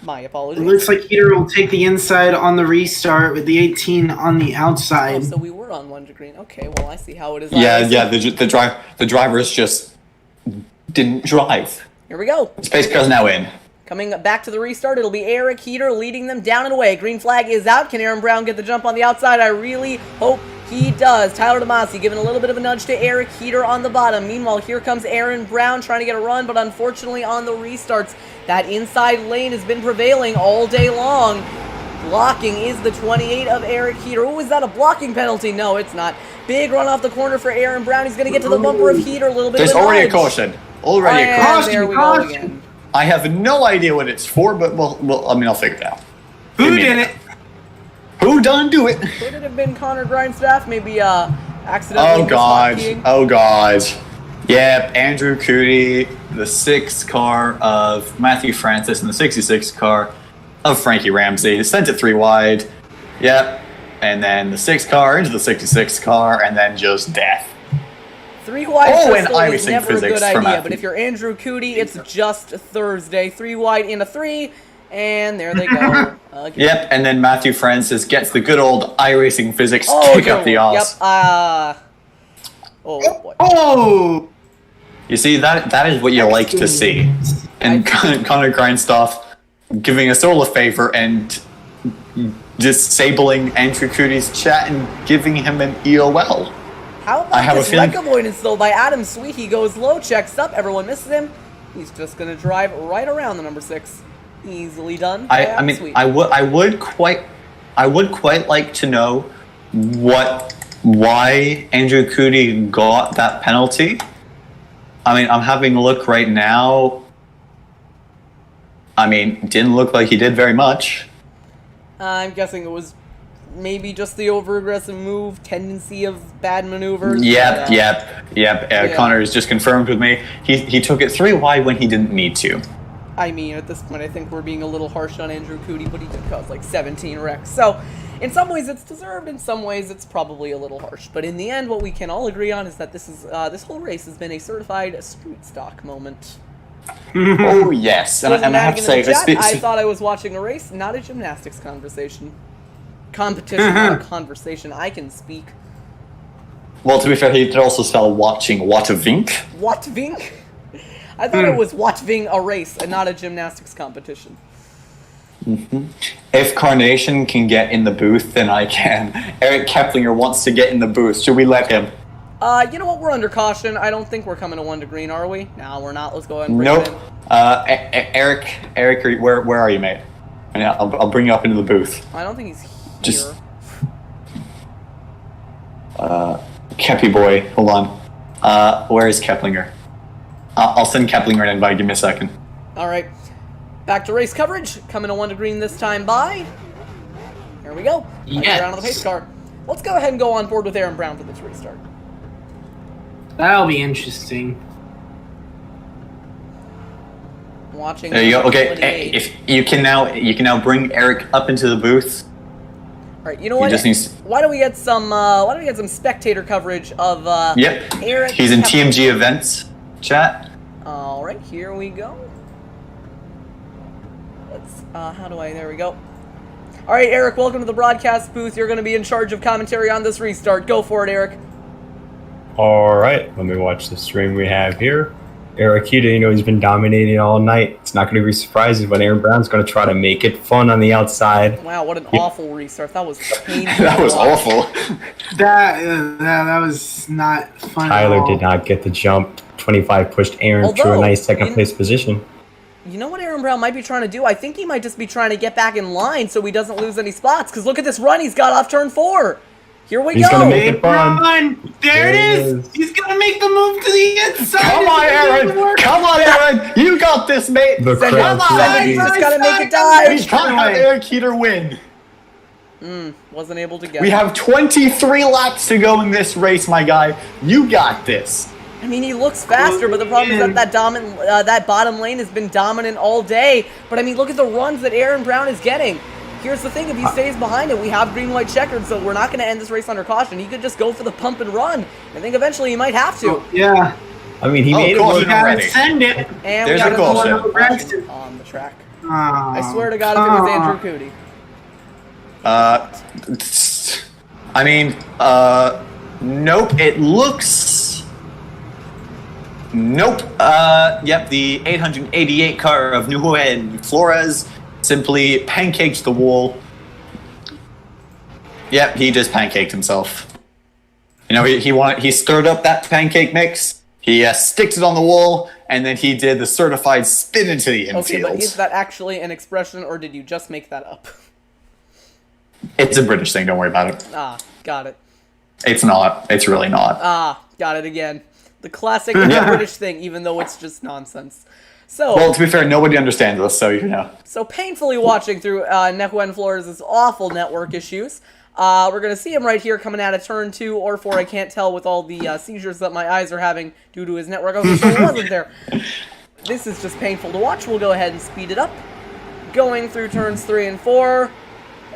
My apologies. It looks like Heater will take the inside on the restart with the 18 on the outside. Oh, so we were on 1 green. Okay, well, I see how it is. The drivers just didn't drive. Here we go. Space car's now in. Coming back to the restart, it'll be Eric Heater leading them down and away. Green flag is out. Can Aaron Brown get the jump on the outside? I really hope he does. Tyler DeMasi giving a little bit of a nudge to Eric Heater on the bottom. Meanwhile, here comes Aaron Brown trying to get a run, but unfortunately on the restarts, that inside lane has been prevailing all day long. Blocking is the 28 of Eric Heater. Oh, is that a blocking penalty? No, it's not. Big run off the corner for Aaron Brown. He's going to get to the bumper of Heater. A little bit There's of a already nudge. a caution. Already a And caution. there we go again. I have no idea what it's for, but I'll figure it out. Who did it? Who done do it? Could it have been Connor Grindstaff? Maybe accidentally. Oh god. Yep, Andrew Cootie, the 6 car of Matthew Francis, and the 66 car of Frankie Ramsey. Sent it 3 wide. Yep. And then the 6 car into the 66 car, and then just death. 3 wide and pistol is iRacing never a physics good from idea, Matthew. but if you're Andrew Cootie, it's just Thursday. 3 wide into 3, and there they go. Yep, and then Matthew Francis gets the good old iRacing physics kick up the arse. Yep, oh boy. Oh! You see, that is what you like to see. And Connor Grindstaff giving us all a favor and disabling Andrew Cootie's chat and giving him an EOL. How about I have this a feeling- wreck avoidance, though, by Adam Sweet? He goes low, checks up, everyone misses him. He's just going to drive right around the number 6. Easily done. I mean, Sweet. I would quite like to know why Andrew Cootie got that penalty. I mean, I'm having a look right now. I mean, didn't look like he did very much. I'm guessing it was maybe just the over-aggressive move, tendency of bad maneuvers. Yep. Connor has just confirmed with me. He took it 3 wide when he didn't need to. I mean, at this point, I think we're being a little harsh on Andrew Cootie, but he did cause like 17 wrecks. So, in some ways, it's deserved. In some ways, it's probably a little harsh. But in the end, what we can all agree on is that this whole race has been a certified street stock moment. Oh yes, and I have to say, I thought I was watching a race, not a gymnastics conversation. Competition, not a conversation. I can speak. Well, to be fair, he could also spell watching Watavink. Watvink? I thought it was Watving a race and not a gymnastics competition. If Carnation can get in the booth, then I can. Eric Keplinger wants to get in the booth. Should we let him? You know what? We're under caution. I don't think we're coming to 1 to green, are we? No, we're not. Let's go ahead and bring Nope. it in. Eric, where are you, mate? I'll bring you up into the booth. I don't think he's here. Just- Kepi boy, hold on. Where is Keplinger? I'll send Keplinger an invite. Give me a second. All right. Back to race coverage. Coming to 1 to green this time by. Here we go. Yes. Around on the pace car. Let's go ahead and go on board with Aaron Brown for this restart. That'll be interesting. Watching. There you go. Okay, 28. if you can now bring Eric up into the booth. All right. You know what? just needs- Why don't we get some spectator coverage of Yep. Eric? He's in Keplinger. TMG events chat. All right, here we go. Let's, there we go. All right, Eric, welcome to the broadcast booth. You're going to be in charge of commentary on this restart. Go for it, Eric. All right, let me watch the stream we have here. Arakita, he's been dominating all night. It's not going to be surprising when Aaron Brown's going to try to make it fun on the outside. Wow, what an awful restart. That was painful. That was awful. That was not fun. Tyler at all. did not get the jump. 25 pushed Aaron to Although, a nice second place position. You know what Aaron Brown might be trying to do? I think he might just be trying to get back in line so he doesn't lose any spots. Because look at this run he's got off turn 4. Here we He's go. gonna make it fun. Run! There it is! He's gonna make the move to the inside! Come on, Aaron! Come on, Aaron! You got this, mate! The Send crowd it, send it, loves he's it. just gotta make it We dive. can't have Eric Keeter win. Wasn't able to get We it. have 23 laps to go in this race, my guy. You got this. I mean, he looks faster, but the problem is that that bottom lane has been dominant all day. But I mean, look at the runs that Aaron Brown is getting. Here's the thing, if he stays behind it, we have green-white checkered, so we're not going to end this race under caution. He could just go for the pump and run. I think eventually he might have to. Yeah. I mean, he Oh, made it caution look You gotta already. send it. And There's we a got caution. another Braxton. caution on the track. I I swear to God, if it was Andrew Cootie. Nope. It looks. Nope. Yep. The 888 car of Nguyen Flores simply pancaked the wall. Yep. He just pancaked himself. He stirred up that pancake mix. He sticked it on the wall, and then he did the certified spin into the infield. Okay, but is that actually an expression, or did you just make that up? It's a British thing. Don't worry about it. Ah, got it. It's not. It's really not. Ah, got it again. The classic British thing, even though it's just nonsense. So, Well, to be fair, nobody understands us, so so painfully watching through Nguyen Flores' awful network issues. We're going to see him right here coming out of turn 2 or 4. I can't tell with all the seizures that my eyes are having due to his network. Okay, so he wasn't there. This is just painful to watch. We'll go ahead and speed it up. Going through turns 3 and 4.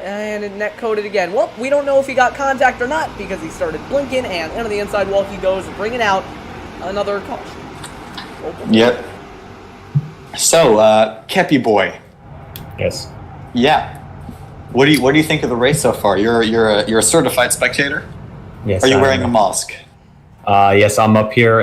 And it net-coded again. Well, we don't know if he got contact or not because he started blinking and into the inside wall he goes, bringing out another caution. Yep. So, Kepi boy. Yes. Yeah. What do you think of the race so far? You're a certified spectator. Yes. Are you I wearing a am. mask? Yes, I'm up here,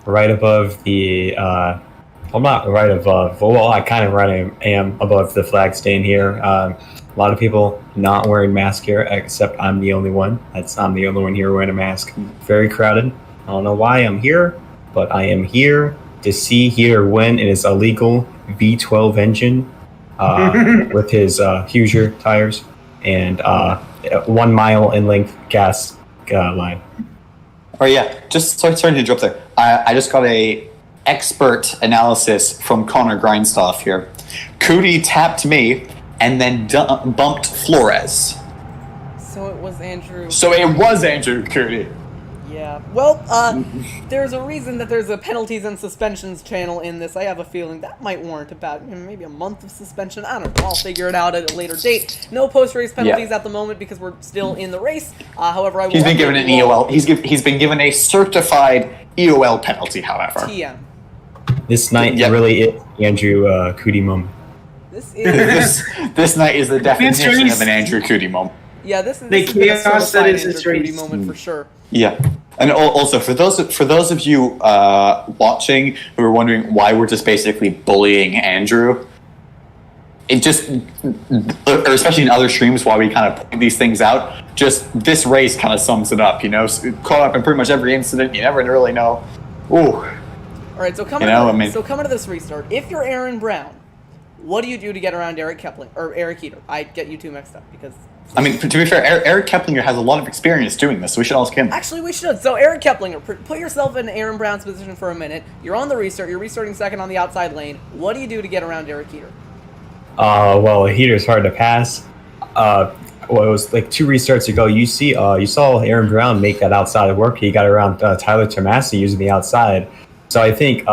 right above the. I'm not right above. Well, I kind of am above the flag stand here. A lot of people not wearing masks here, except I'm the only one. I'm the only one here wearing a mask. Very crowded. I don't know why I'm here, but I am here to see here win in his illegal V12 engine with his Hoosier tires and 1 mile in length gas line. Oh yeah. Just sorry to interrupt there. I just got a expert analysis from Connor Grindstaff here. Cootie tapped me and then bumped Flores. So it was Andrew. So it was Andrew Cootie. Yeah. Well, there's a reason that there's a penalties and suspensions channel in this. I have a feeling that might warrant about maybe a month of suspension. I don't know. I'll figure it out at a later date. No post-race penalties at the moment because we're still in the race. However, I will. He's been given an EOL. He's been given a certified EOL penalty, however. TM. This night Yep. really is Andrew Cootie moment. This is This night is the definition Reese. of an Andrew Cootie moment. Yeah, this The has been a chaos that certified is this Andrew Cootie race. moment for sure. Yeah, and also for those of you watching who are wondering why we're just basically bullying Andrew, it just, or especially in other streams, why we kind of point these things out. Just this race kind of sums it up. You know, caught up in pretty much every incident. You never really know. Ooh. All right, so coming to this restart, if you're Aaron Brown, what do you do to get around Eric Kepling or Eric Heater? I get you two mixed up because. I mean, to be fair, Eric Keplinger has a lot of experience doing this, so we should ask him. Actually, we should. So, Eric Keplinger, put yourself in Aaron Brown's position for a minute. You're on the restart. You're restarting second on the outside lane. What do you do to get around Eric Heater? Well, Heater's hard to pass. Well, it was like 2 restarts ago. You saw Aaron Brown make that outside work. He got around Tyler Tomasi using the outside. So I think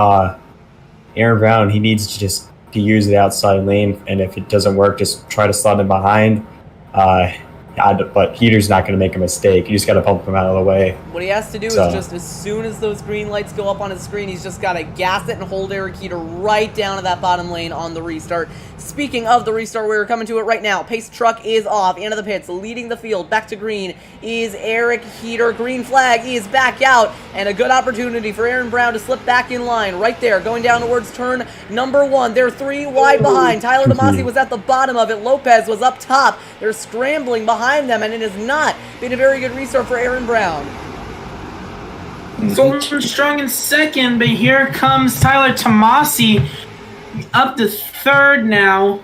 Aaron Brown, he needs to use the outside lane, and if it doesn't work, just try to slot him behind. But Heater's not going to make a mistake. You just got to pump him out of the way. What he has to do is just as soon as those green lights go up on his screen, he's just got to gas it and hold Eric Heater right down to that bottom lane on the restart. Speaking of the restart, we're coming to it right now. Pace truck is off, into the pits, leading the field. Back to green is Eric Heater. Green flag is back out, and a good opportunity for Aaron Brown to slip back in line right there, going down towards turn number 1. They're 3 wide behind. Tyler Tomasi was at the bottom of it. Lopez was up top. They're scrambling behind them, and it has not been a very good restart for Aaron Brown. So we're strong in second, but here comes Tyler Tomasi up to third now.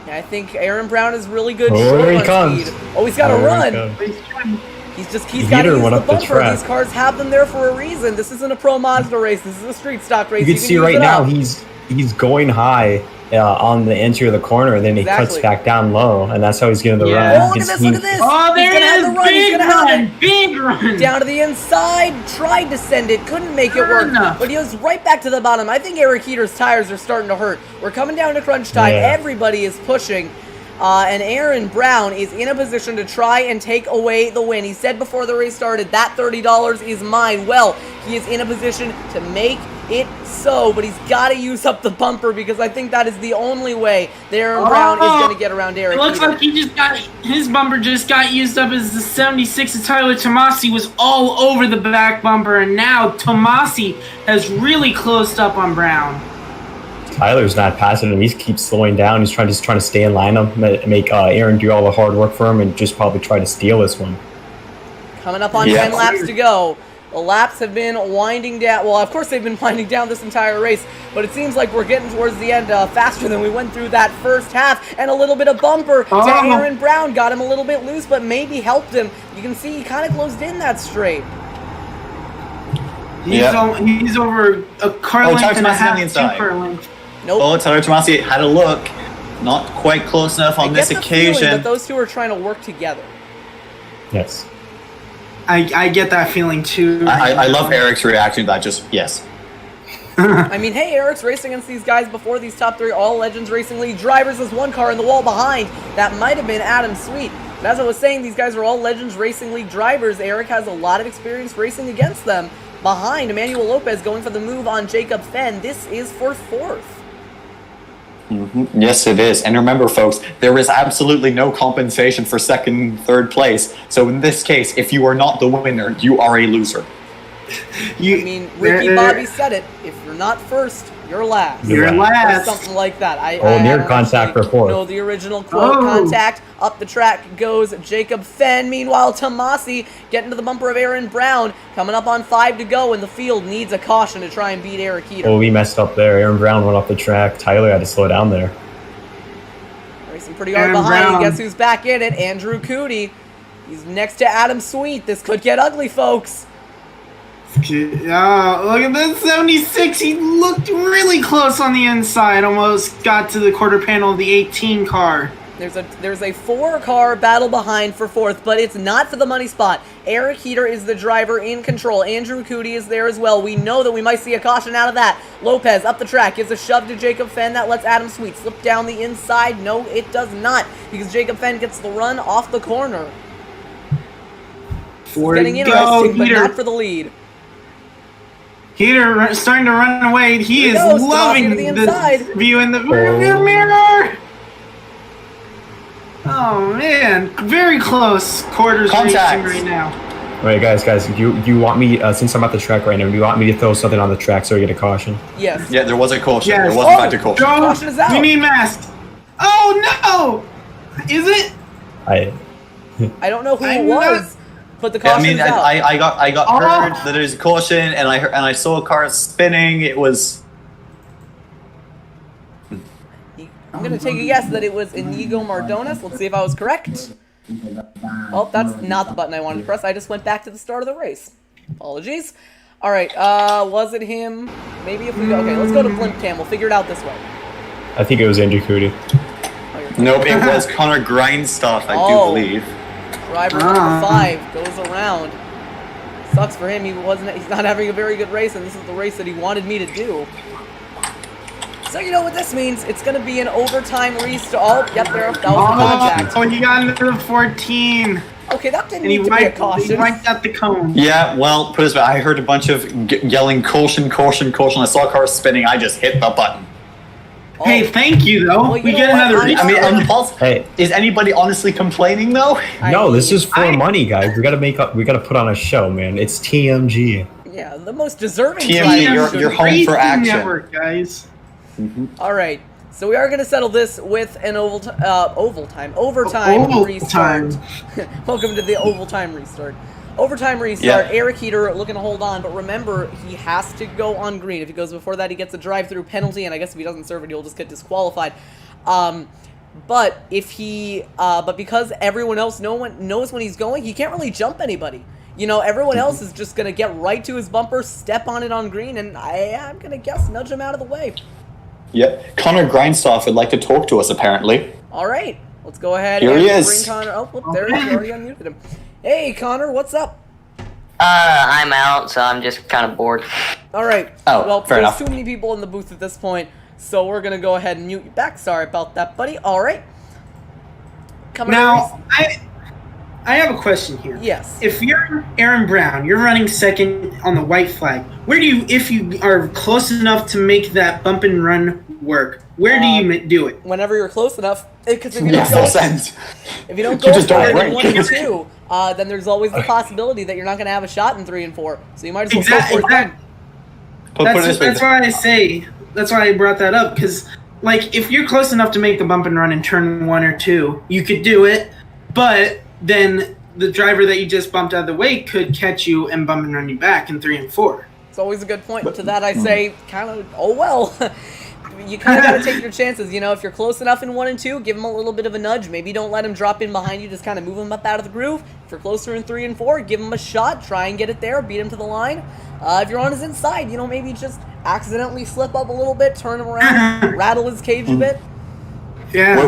Yeah, I think Aaron Brown is really good. Here he comes. Speed. Oh, he's got to run. He's got to use the bumper. These cars have them there for a reason. This isn't a Pro Mazda race. This is a street stock race. You can see right now he's going high on the entry of the corner, and then he cuts back down low, and that's how he's getting the run. Oh, look at this, look at this. Oh, there it is. Big run. Down to the inside, tried to send it, couldn't make it work, but he goes right back to the bottom. I think Eric Heater's tires are starting to hurt. We're coming down to crunch time. Everybody is pushing. And Aaron Brown is in a position to try and take away the win. He said before the race started, that $30 is mine. Well, he is in a position to make it so, but he's got to use up the bumper because I think that is the only way that Aaron Brown is going to get around Eric. It looks like his bumper just got used up as the 76 of Tyler Tomasi was all over the back bumper, and now Tomasi has really closed up on Brown. Tyler's not passing him. He keeps slowing down. He's trying to stay in lineup, make Aaron do all the hard work for him, and just probably try to steal this one. Coming up on 10 laps to go. The laps have been winding down. Well, of course they've been winding down this entire race, but it seems like we're getting towards the end faster than we went through that first half, and a little bit of bumper to Aaron Brown. Got him a little bit loose, but maybe helped him. You can see he kind of closed in that straight. He's over a car length and a half, 2 car length. Nope. Oh, Tyler Tomasi had a look. Not quite close enough on this occasion. That those two are trying to work together. Yes. I get that feeling too. I love Eric's reaction to that. Just, yes. I mean, hey, Eric's racing against these guys before, these top 3 All Legends Racing League drivers. There's one car in the wall behind. That might have been Adam Sweet. But as I was saying, these guys are All Legends Racing League drivers. Eric has a lot of experience racing against them. Behind, Emmanuel Lopez going for the move on Jacob Fenn. This is for 4th. Yes, it is. And remember, folks, there is absolutely no compensation for 2nd and 3rd place. So in this case, if you are not the winner, you are a loser. Ricky Bobby said it. If you're not first, you're last. You're last. Or something like that. Near contact for 4th. No, the original quote. Contact. Up the track goes Jacob Fenn. Meanwhile, Tomasi getting to the bumper of Aaron Brown. Coming up on 5 to go, and the field needs a caution to try and beat Eric Heater. Oh, we messed up there. Aaron Brown went off the track. Tyler had to slow down there. Racing pretty hard behind. Guess who's back in it? Andrew Cootie. He's next to Adam Sweet. This could get ugly, folks. Yeah, look at that 76. He looked really close on the inside. Almost got to the quarter panel of the 18 car. There's a 4-car battle behind for 4th, but it's not for the money spot. Eric Heater is the driver in control. Andrew Cootie is there as well. We know that we might see a caution out of that. Lopez up the track gives a shove to Jacob Fenn. That lets Adam Sweet slip down the inside. No, it does not, because Jacob Fenn gets the run off the corner. Getting interesting, but not for the lead. Heater starting to run away. He is loving this view in the rearview mirror. Oh man, very close quarters Contact. racing right now. All right, guys, you want me, since I'm at the track right now, do you want me to throw something on the track so we get a caution? Yes. Yeah, there was a caution. Yes. There was in fact a caution. Caution is out. We need masks. Oh no! Is it? I I don't know who I'm it was, but the Yeah, I caution mean, is out. I got Oh. heard that there's a caution, and I saw a car spinning. It was. I'm gonna take a guess that it was Inigo Mardones. Let's see if I was correct. Oh, that's not the button I wanted to press. I just went back to the start of the race. Apologies. All right, was it him? Maybe if we go. Okay, let's go to Blimp Cam. We'll figure it out this way. think it was Andrew Cootie. Oh, you're Nope, it was Connor Grindstaff, I do believe. Driver number 5 goes around. Sucks for him. He's not having a very good race, and this is the race that he wanted me to do. So you know what this means? It's going to be an overtime restart. Oh, yep, that was the contact. Oh, he got into the 14. Okay, that didn't And he need to be a wiped caution. out the cone. Yeah, well, put it this way, I heard a bunch of yelling caution, caution, caution. I saw a car spinning. I just hit the button. Oh. Hey, thank you though. Well, you we know get what? another. I I mean, on the pulse, Hey. is anybody honestly complaining though? No, this is for I- money, guys. We gotta put on a show, man. It's TMG. Yeah, the most deserving TMZ, driver. you're home for Racing action. Network, guys. All right, so we are going to settle this with an overtime Oval restart. time. Welcome to the overtime restart. Overtime restart. Yeah. Eric Heater looking to hold on, but remember he has to go on green. If he goes before that, he gets a drive-through penalty, and I guess if he doesn't serve it, he'll just get disqualified. But if he, but because everyone else, no one knows when he's going, he can't really jump anybody. You know, everyone else is just gonna get right to his bumper, step on it on green, and I'm gonna guess nudge him out of the way. Yep, Connor Grindstaff would like to talk to us apparently. All right, let's go ahead Here and he is. bring Connor. Oh, whoop, there he is. You already unmuted him. Hey, Connor, what's up? I'm out, so I'm just kind of bored. All right. Oh, well, fair there's enough. too many people in the booth at this point, so we're gonna go ahead and mute you back. Sorry about that, buddy. All right. Coming Now, I have a question here. Yes. If you're Aaron Brown, you're running second on the white flag. Where do you, if you are close enough to make that bump and run work, where do you do it? Whenever you're close enough, because if you Yeah, don't full go, sense. if you don't You go just for don't it in break. 1 and 2, then there's always the possibility that you're not gonna have a shot in 3 and 4. So you might as well Exactly. go for it then. Put it this way. That's why I say. That's why I brought that up, because like if you're close enough to make the bump and run in turn 1 or 2, you could do it. But then the driver that you just bumped out of the way could catch you and bump and run you back in 3 and 4. It's always a good point. To that I say, kind of, oh well. You kind of got to take your chances. You know, if you're close enough in 1 and 2, give him a little bit of a nudge. Maybe don't let him drop in behind you. Just kind of move him up out of the groove. If you're closer in 3 and 4, give him a shot. Try and get it there. Beat him to the line. If you're on his inside, you know, maybe just accidentally slip up a little bit, turn him around, rattle his cage a bit. Yeah.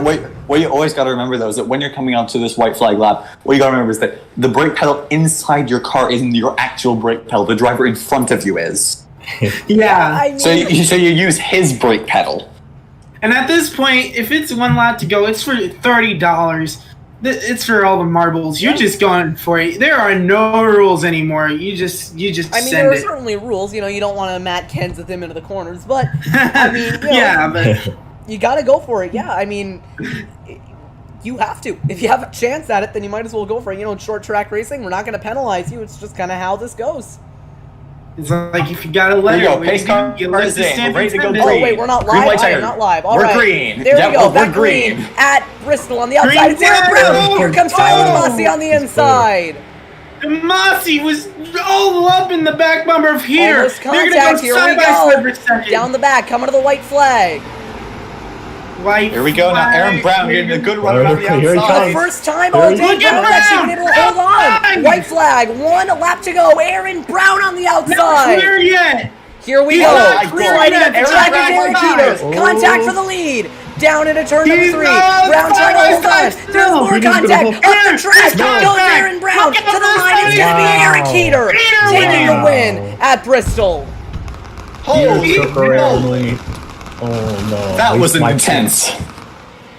What you always got to remember though is that when you're coming onto this white flag lap, what you got to remember is that the brake pedal inside your car isn't your actual brake pedal. The driver in front of you is. Yeah. I mean, So you use his brake pedal. And at this point, if it's 1 lap to go, it's for $30. It's for all the marbles. You're just going for it. There are no rules anymore. You just I mean, send there are it. certainly rules. You know, you don't want to Matt Kenseth him into the corners, but I mean, you know, Yeah, but you got to go for it. Yeah, I mean, you have to. If you have a chance at it, then you might as well go for it. You know, in short track racing, we're not going to penalize you. It's just kind of how this goes. it's like if you got a letter, Here you go. what do Pace you car do? You let is the in. stamp We're ready to go and send Oh, it. green. wait, we're not Green, live? white, I am tiger. not live. All We're right. green. There Yeah, we go. we're Back green. green at Bristol on the outside. Green It's Aaron flag. Brown. Here comes Tyler Lamasi on the inside. Demasi was all up in the back bumper of here. Almost They're gonna contact. go Here side we by side go. for a second. Down the back, coming to the white flag. White Here we go now. Aaron Brown getting a good run around the Here he For the outside. first time There all he day, is. Brown's actually been able to hold on. Flag. White flag, 1 lap to go. Aaron Brown on the Not outside. clear yet. Here we He's go. not clear Sliding yet. up the Aaron track is Brown Eric outside. Heater. Contact for the lead. Down into turn number He's 3. not Brown trying to hold on. outside There's still. more He's gonna contact. hold- Up the track No. goes Aaron Brown. Look To at the this line, it's going to be Wow. Eric Heater. Heater Taking the wins. win at Bristol. Holy Took moly. around. Oh no. That was My intense.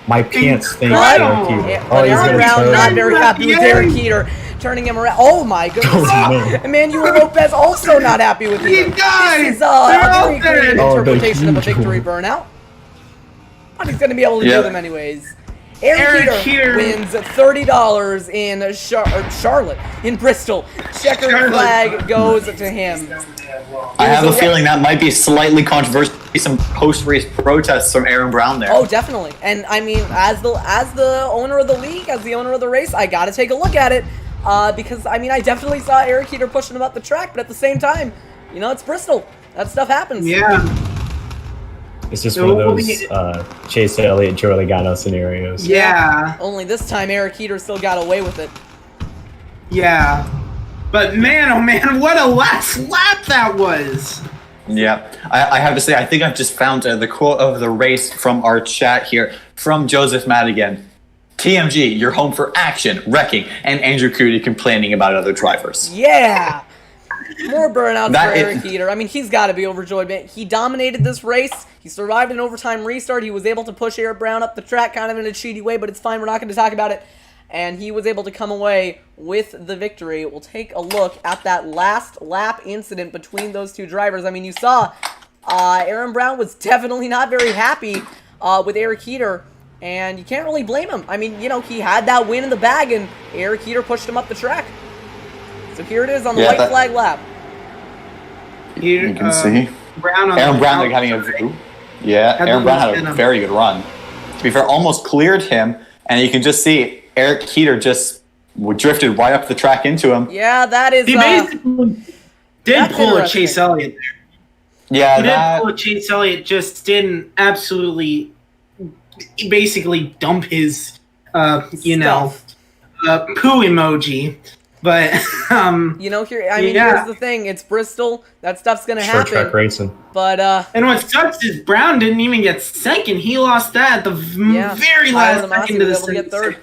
My pants think Incredible. Eric Heater. Yeah, Oh, but he's Aaron gonna Brown turn. not very happy with Yeah. Eric Heater. Turning him around. Oh my goodness. Oh, no. Emmanuel Lopez also not happy with You Heater. guys, This is they're a out very creative there. Oh, the interpretation of a huge victory one. burnout. But he's going to be able to Yeah. do them anyways. Eric Heater Heater. wins $30 in Charlotte, in Bristol. Checkered flag goes to him. I have a feeling that might be slightly controversial. Some post-race protests from Aaron Brown there. Oh, definitely. And I mean, as the owner of the league, as the owner of the race, I gotta take a look at it. Because, I mean, I definitely saw Eric Heater pushing him up the track, but at the same time, you know, it's Bristol. That stuff happens. Yeah. It's just one of those Chase Elliott, Joe Logano scenarios. Yeah. Only this time, Eric Heater still got away with it. Yeah. But man, oh man, what a last lap that was! Yeah, I have to say, I think I've just found the quote of the race from our chat here, from Joseph Madigan. TMG, you're home for action, wrecking, and Andrew Cootie complaining about other drivers. Yeah! More burnouts for Eric Heater. I mean, he's got to be overjoyed, man. He dominated this race. He survived an overtime restart. He was able to push Aaron Brown up the track kind of in a cheaty way, but it's fine. We're not going to talk about it. And he was able to come away with the victory. We'll take a look at that last lap incident between those two drivers. I mean, you saw Aaron Brown was definitely not very happy with Eric Heater, and you can't really blame him. I mean, you know, he had that win in the bag, and Eric Heater pushed him up the track. So here it is on the white flag lap. You can see. Aaron Brown having a... Yeah, Aaron Brown had a very good run. To be fair, almost cleared him, and you can just see Eric Heater just drifted right up the track into him. Yeah, that is... He basically did pull a Chase Elliott there. Yeah, he did pull a Chase Elliott, just didn't absolutely basically dump his, you know, poo emoji. But you know, here here's the thing: it's Bristol. That stuff's gonna happen. Short track racing. But and what sucks is Brown didn't even get second. He lost that at the very last second to the third.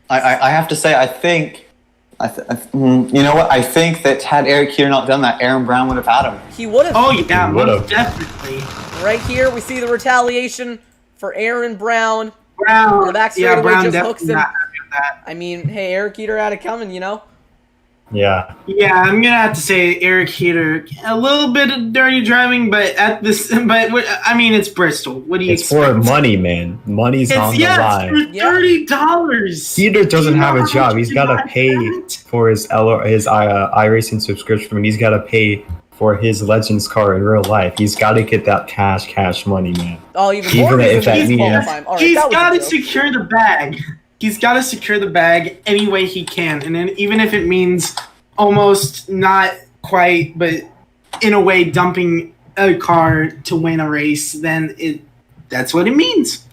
I have to say, I think, you know what? I think that had Eric Heater not done that, Aaron Brown would have had him. He would have. Oh yeah, most definitely. Right here, we see the retaliation for Aaron Brown. Brown, the back straightaway Brown just hooks him. not happy with that. I mean, hey, Eric Heater had it coming, you know. Yeah. Yeah, I'm gonna have to say Eric Heater, a little bit of dirty driving, but I mean, it's Bristol. What do you expect? It's for money, man. Money's on the line. It's for $30. Heater doesn't have a job. He's got to pay for his iRacing subscription, and he's got to pay for his Legends car in real life. He's got to get that cash money, man. Oh, even more if that means he's got to secure the bag. He's got to secure the bag any way he can, and then even if it means almost not quite, but in a way dumping a car to win a race, then that's what it means.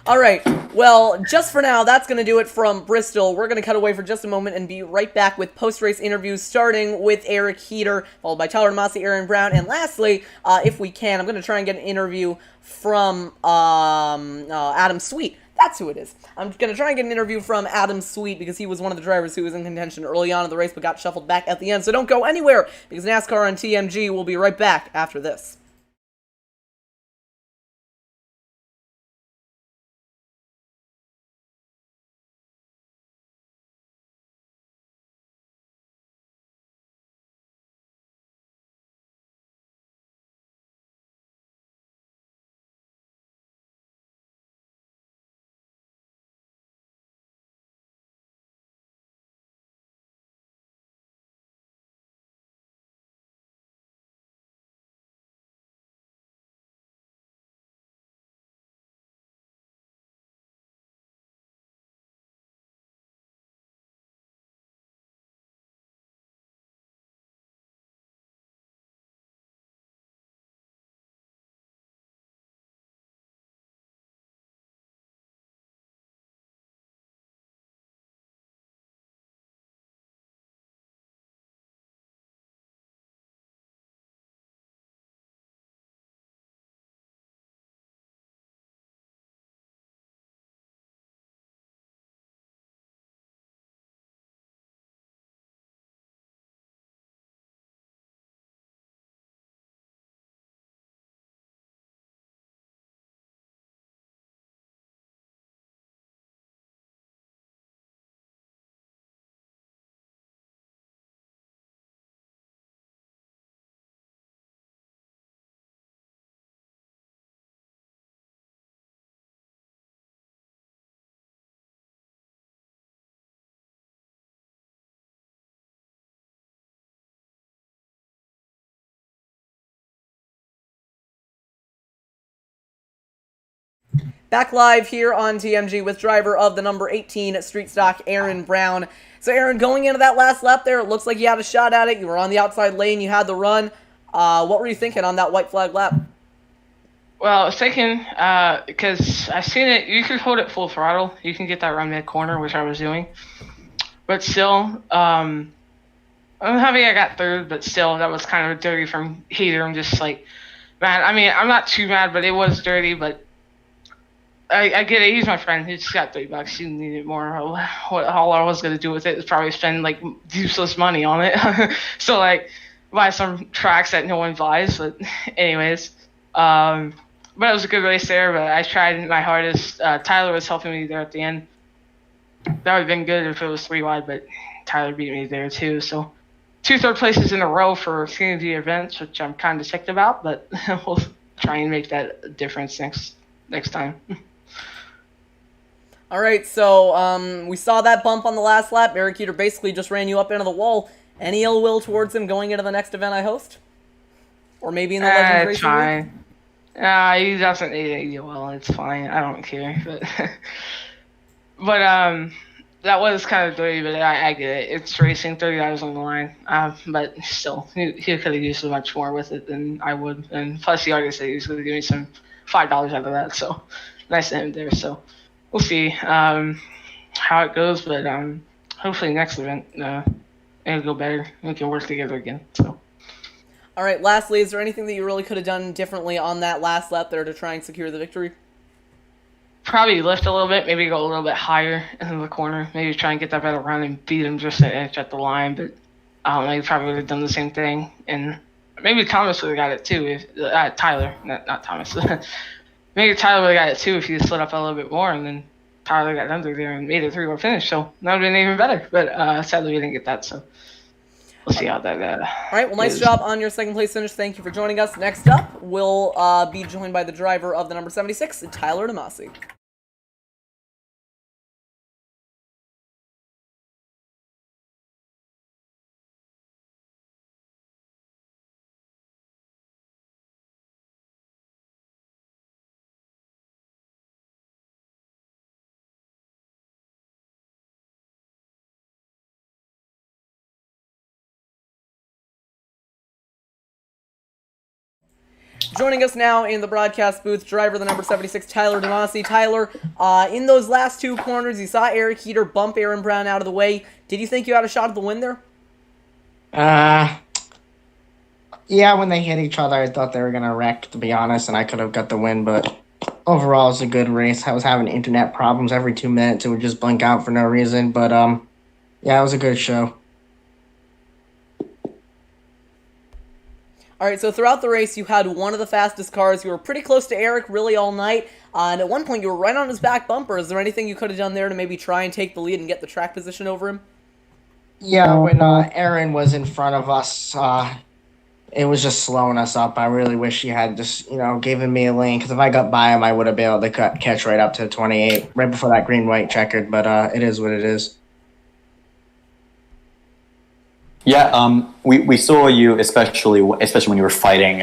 All right. Well, just for now, that's going to do it from Bristol. We're going to cut away for just a moment and be right back with post-race interviews, starting with Eric Heater, followed by Tyler Massey, Aaron Brown, and lastly, if we can, I'm going to try and get an interview from Adam Sweet. That's who it is. I'm going to try and get an interview from Adam Sweet because he was one of the drivers who was in contention early on in the race but got shuffled back at the end. So don't go anywhere because NASCAR on TMG will be right back after this. Back live here on TMG with driver of the number 18 Street Stock, Aaron Brown. So Aaron, going into that last lap there, it looks like you had a shot at it. You were on the outside lane, you had the run. What were you thinking on that white flag lap? Well, I was thinking, because I've seen it, you can hold it full throttle. You can get that around mid-corner, which I was doing. But still, I'm happy I got third, but still, that was kind of dirty from Heater. I'm just like, man, I mean, I'm not too mad, but it was dirty, but I get it. He's my friend. He just got $30. He needed more. All I was going to do with it is probably spend, like, useless money on it. So, like, buy some tracks that no one buys. But anyways, but it was a good race there, but I tried my hardest. Tyler was helping me there at the end. That would have been good if it was 3 wide, but Tyler beat me there too. So 2 third places in a row for CNG events, which I'm kind of sick about, but we'll try and make that difference next time. All right, so we saw that bump on the last lap. Eric Heater basically just ran you up into the wall. Any ill will towards him going into the next event I host? Or maybe in the Legends Racing fine. He doesn't need it well. It's fine. I don't care. But that was kind of dirty, but I get it. It's racing, $30 on the line. But still, he could have used much more with it than I would. And plus, he already said he was going to give me some $5 out of that. So nice to him there. So we'll see how it goes. But hopefully next event it'll go better. We can work together again. So. All right, lastly, is there anything that you really could have done differently on that last lap there to try and secure the victory? Probably lift a little bit, maybe go a little bit higher into the corner, maybe try and get that better run and beat him just an inch at the line, but I don't know, he probably would have done the same thing. And maybe Thomas would have got it too, if Tyler, not Thomas. Maybe Tyler would have got it too if he slid up a little bit more, and then Tyler got under there and made it 3-1 finish, so that would have been even better. But sadly, we didn't get that, so we'll see how that all right, well, nice job on your second place finish. Thank you for joining us. Next up, we'll be joined by the driver of the number 76, Tyler Demasi. Joining us now in the broadcast booth, driver of the number 76, Tyler Demasi. Tyler, in those last 2 corners, you saw Eric Heater bump Aaron Brown out of the way. Did you think you had a shot at the win there? Yeah, when they hit each other, I thought they were going to wreck, to be honest, and I could have got the win, but overall, it's a good race. I was having internet problems every 2 minutes. It would just blink out for no reason, but yeah, it was a good show. All right, so throughout the race, you had one of the fastest cars. You were pretty close to Eric really all night, and at one point, you were right on his back bumper. Is there anything you could have done there to maybe try and take the lead and get the track position over him? Yeah, when Aaron was in front of us, it was just slowing us up. I really wish he had just, given me a lane, because if I got by him, I would have been able to catch right up to 28, right before that green-white checkered, but it is what it is. Yeah, we saw you, especially when you were fighting,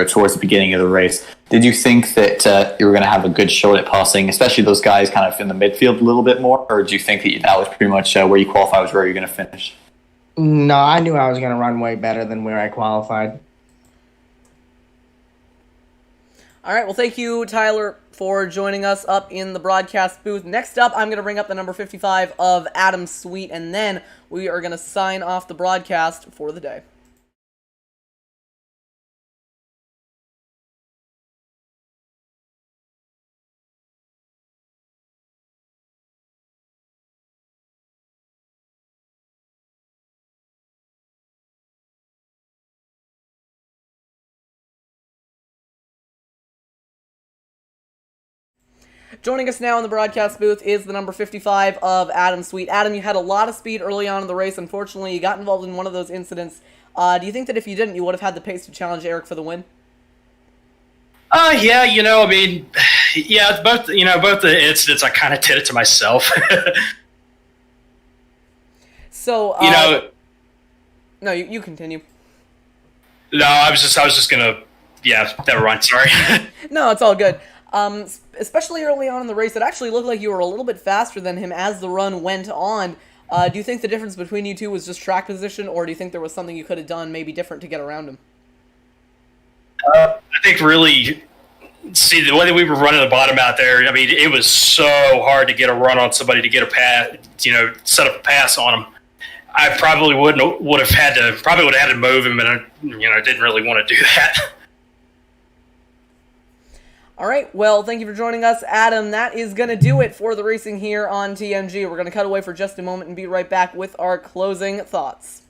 towards the beginning of the race. Did you think that you were going to have a good shot at passing, especially those guys kind of in the midfield a little bit more, or do you think that was pretty much where you qualified was where you're going to finish? No, I knew I was going to run way better than where I qualified. All right, well, thank you, Tyler, for joining us up in the broadcast booth. Next up, I'm going to bring up the number 55 of Adam Sweet, and then we are going to sign off the broadcast for the day. Joining us now in the broadcast booth is the number 55 of Adam Sweet. Adam, you had a lot of speed early on in the race. Unfortunately, you got involved in one of those incidents. Do you think that if you didn't, you would have had the pace to challenge Eric for the win? Yeah, it's both the incidents, I kind of did it to myself. So, no, you continue. No, I was just gonna, never mind, sorry. No, it's all good. especially early on in the race, it actually looked like you were a little bit faster than him as the run went on. Do you think the difference between you two was just track position, or do you think there was something you could have done maybe different to get around him? I think really, see, the way that we were running the bottom out there, I mean, it was so hard to get a run on somebody, to get a pass, set up a pass on them. I probably would have had to move him, and I didn't really want to do that. All right, well, thank you for joining us, Adam. That is going to do it for the racing here on TMG. We're going to cut away for just a moment and be right back with our closing thoughts.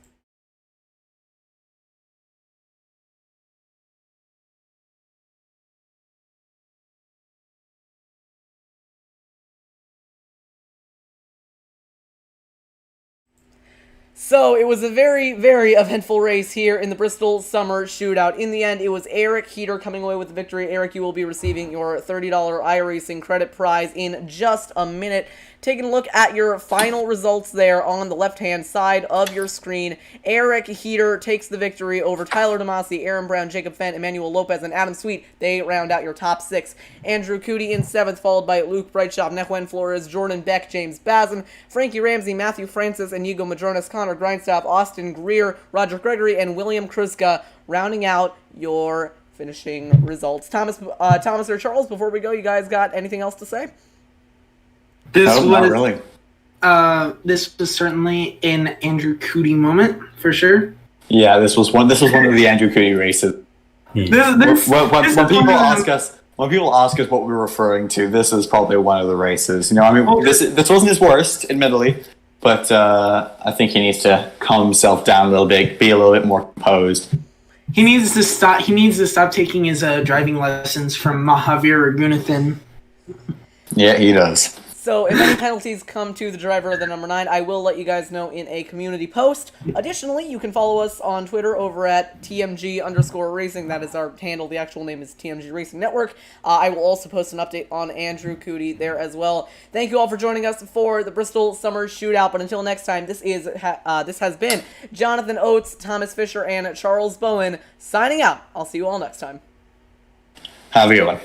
So, it was a very, very eventful race here in the Bristol Summer Shootout. In the end, it was Eric Heater coming away with the victory. Eric, you will be receiving your $30 iRacing credit prize in just a minute. Taking a look at your final results there on the left-hand side of your screen, Eric Heater takes the victory over Tyler DeMasi, Aaron Brown, Jacob Fenn, Emmanuel Lopez, and Adam Sweet. They round out your top 6. Andrew Cootie in 7th, followed by Luke Brightshop, Nehuen Flores, Jordan Beck, James Bazin, Frankie Ramsey, Matthew Francis, Inigo Madronas, Connor Grindstaff, Austin Greer, Roger Gregory, and William Kruska, rounding out your finishing results. Thomas or Charles, before we go, you guys got anything else to say? Not really. This was certainly an Andrew Cootie moment for sure. Yeah, this was one of the Andrew Cootie races. When people ask us what we're referring to, this is probably one of the races. This wasn't his worst, admittedly, but I think he needs to calm himself down a little bit, be a little bit more composed. He needs to stop taking his driving lessons from Mahavir Raghunathan. Yeah, he does. So if any penalties come to the driver of the number 9, I will let you guys know in a community post. Additionally, you can follow us on Twitter over at TMG_Racing. That is our handle. The actual name is TMG Racing Network. I will also post an update on Andrew Cootie there as well. Thank you all for joining us for the Bristol Summer Shootout. But until next time, this has been Jonathan Oates, Thomas Fisher, and Charles Bowen signing out. I'll see you all next time. Have a good one.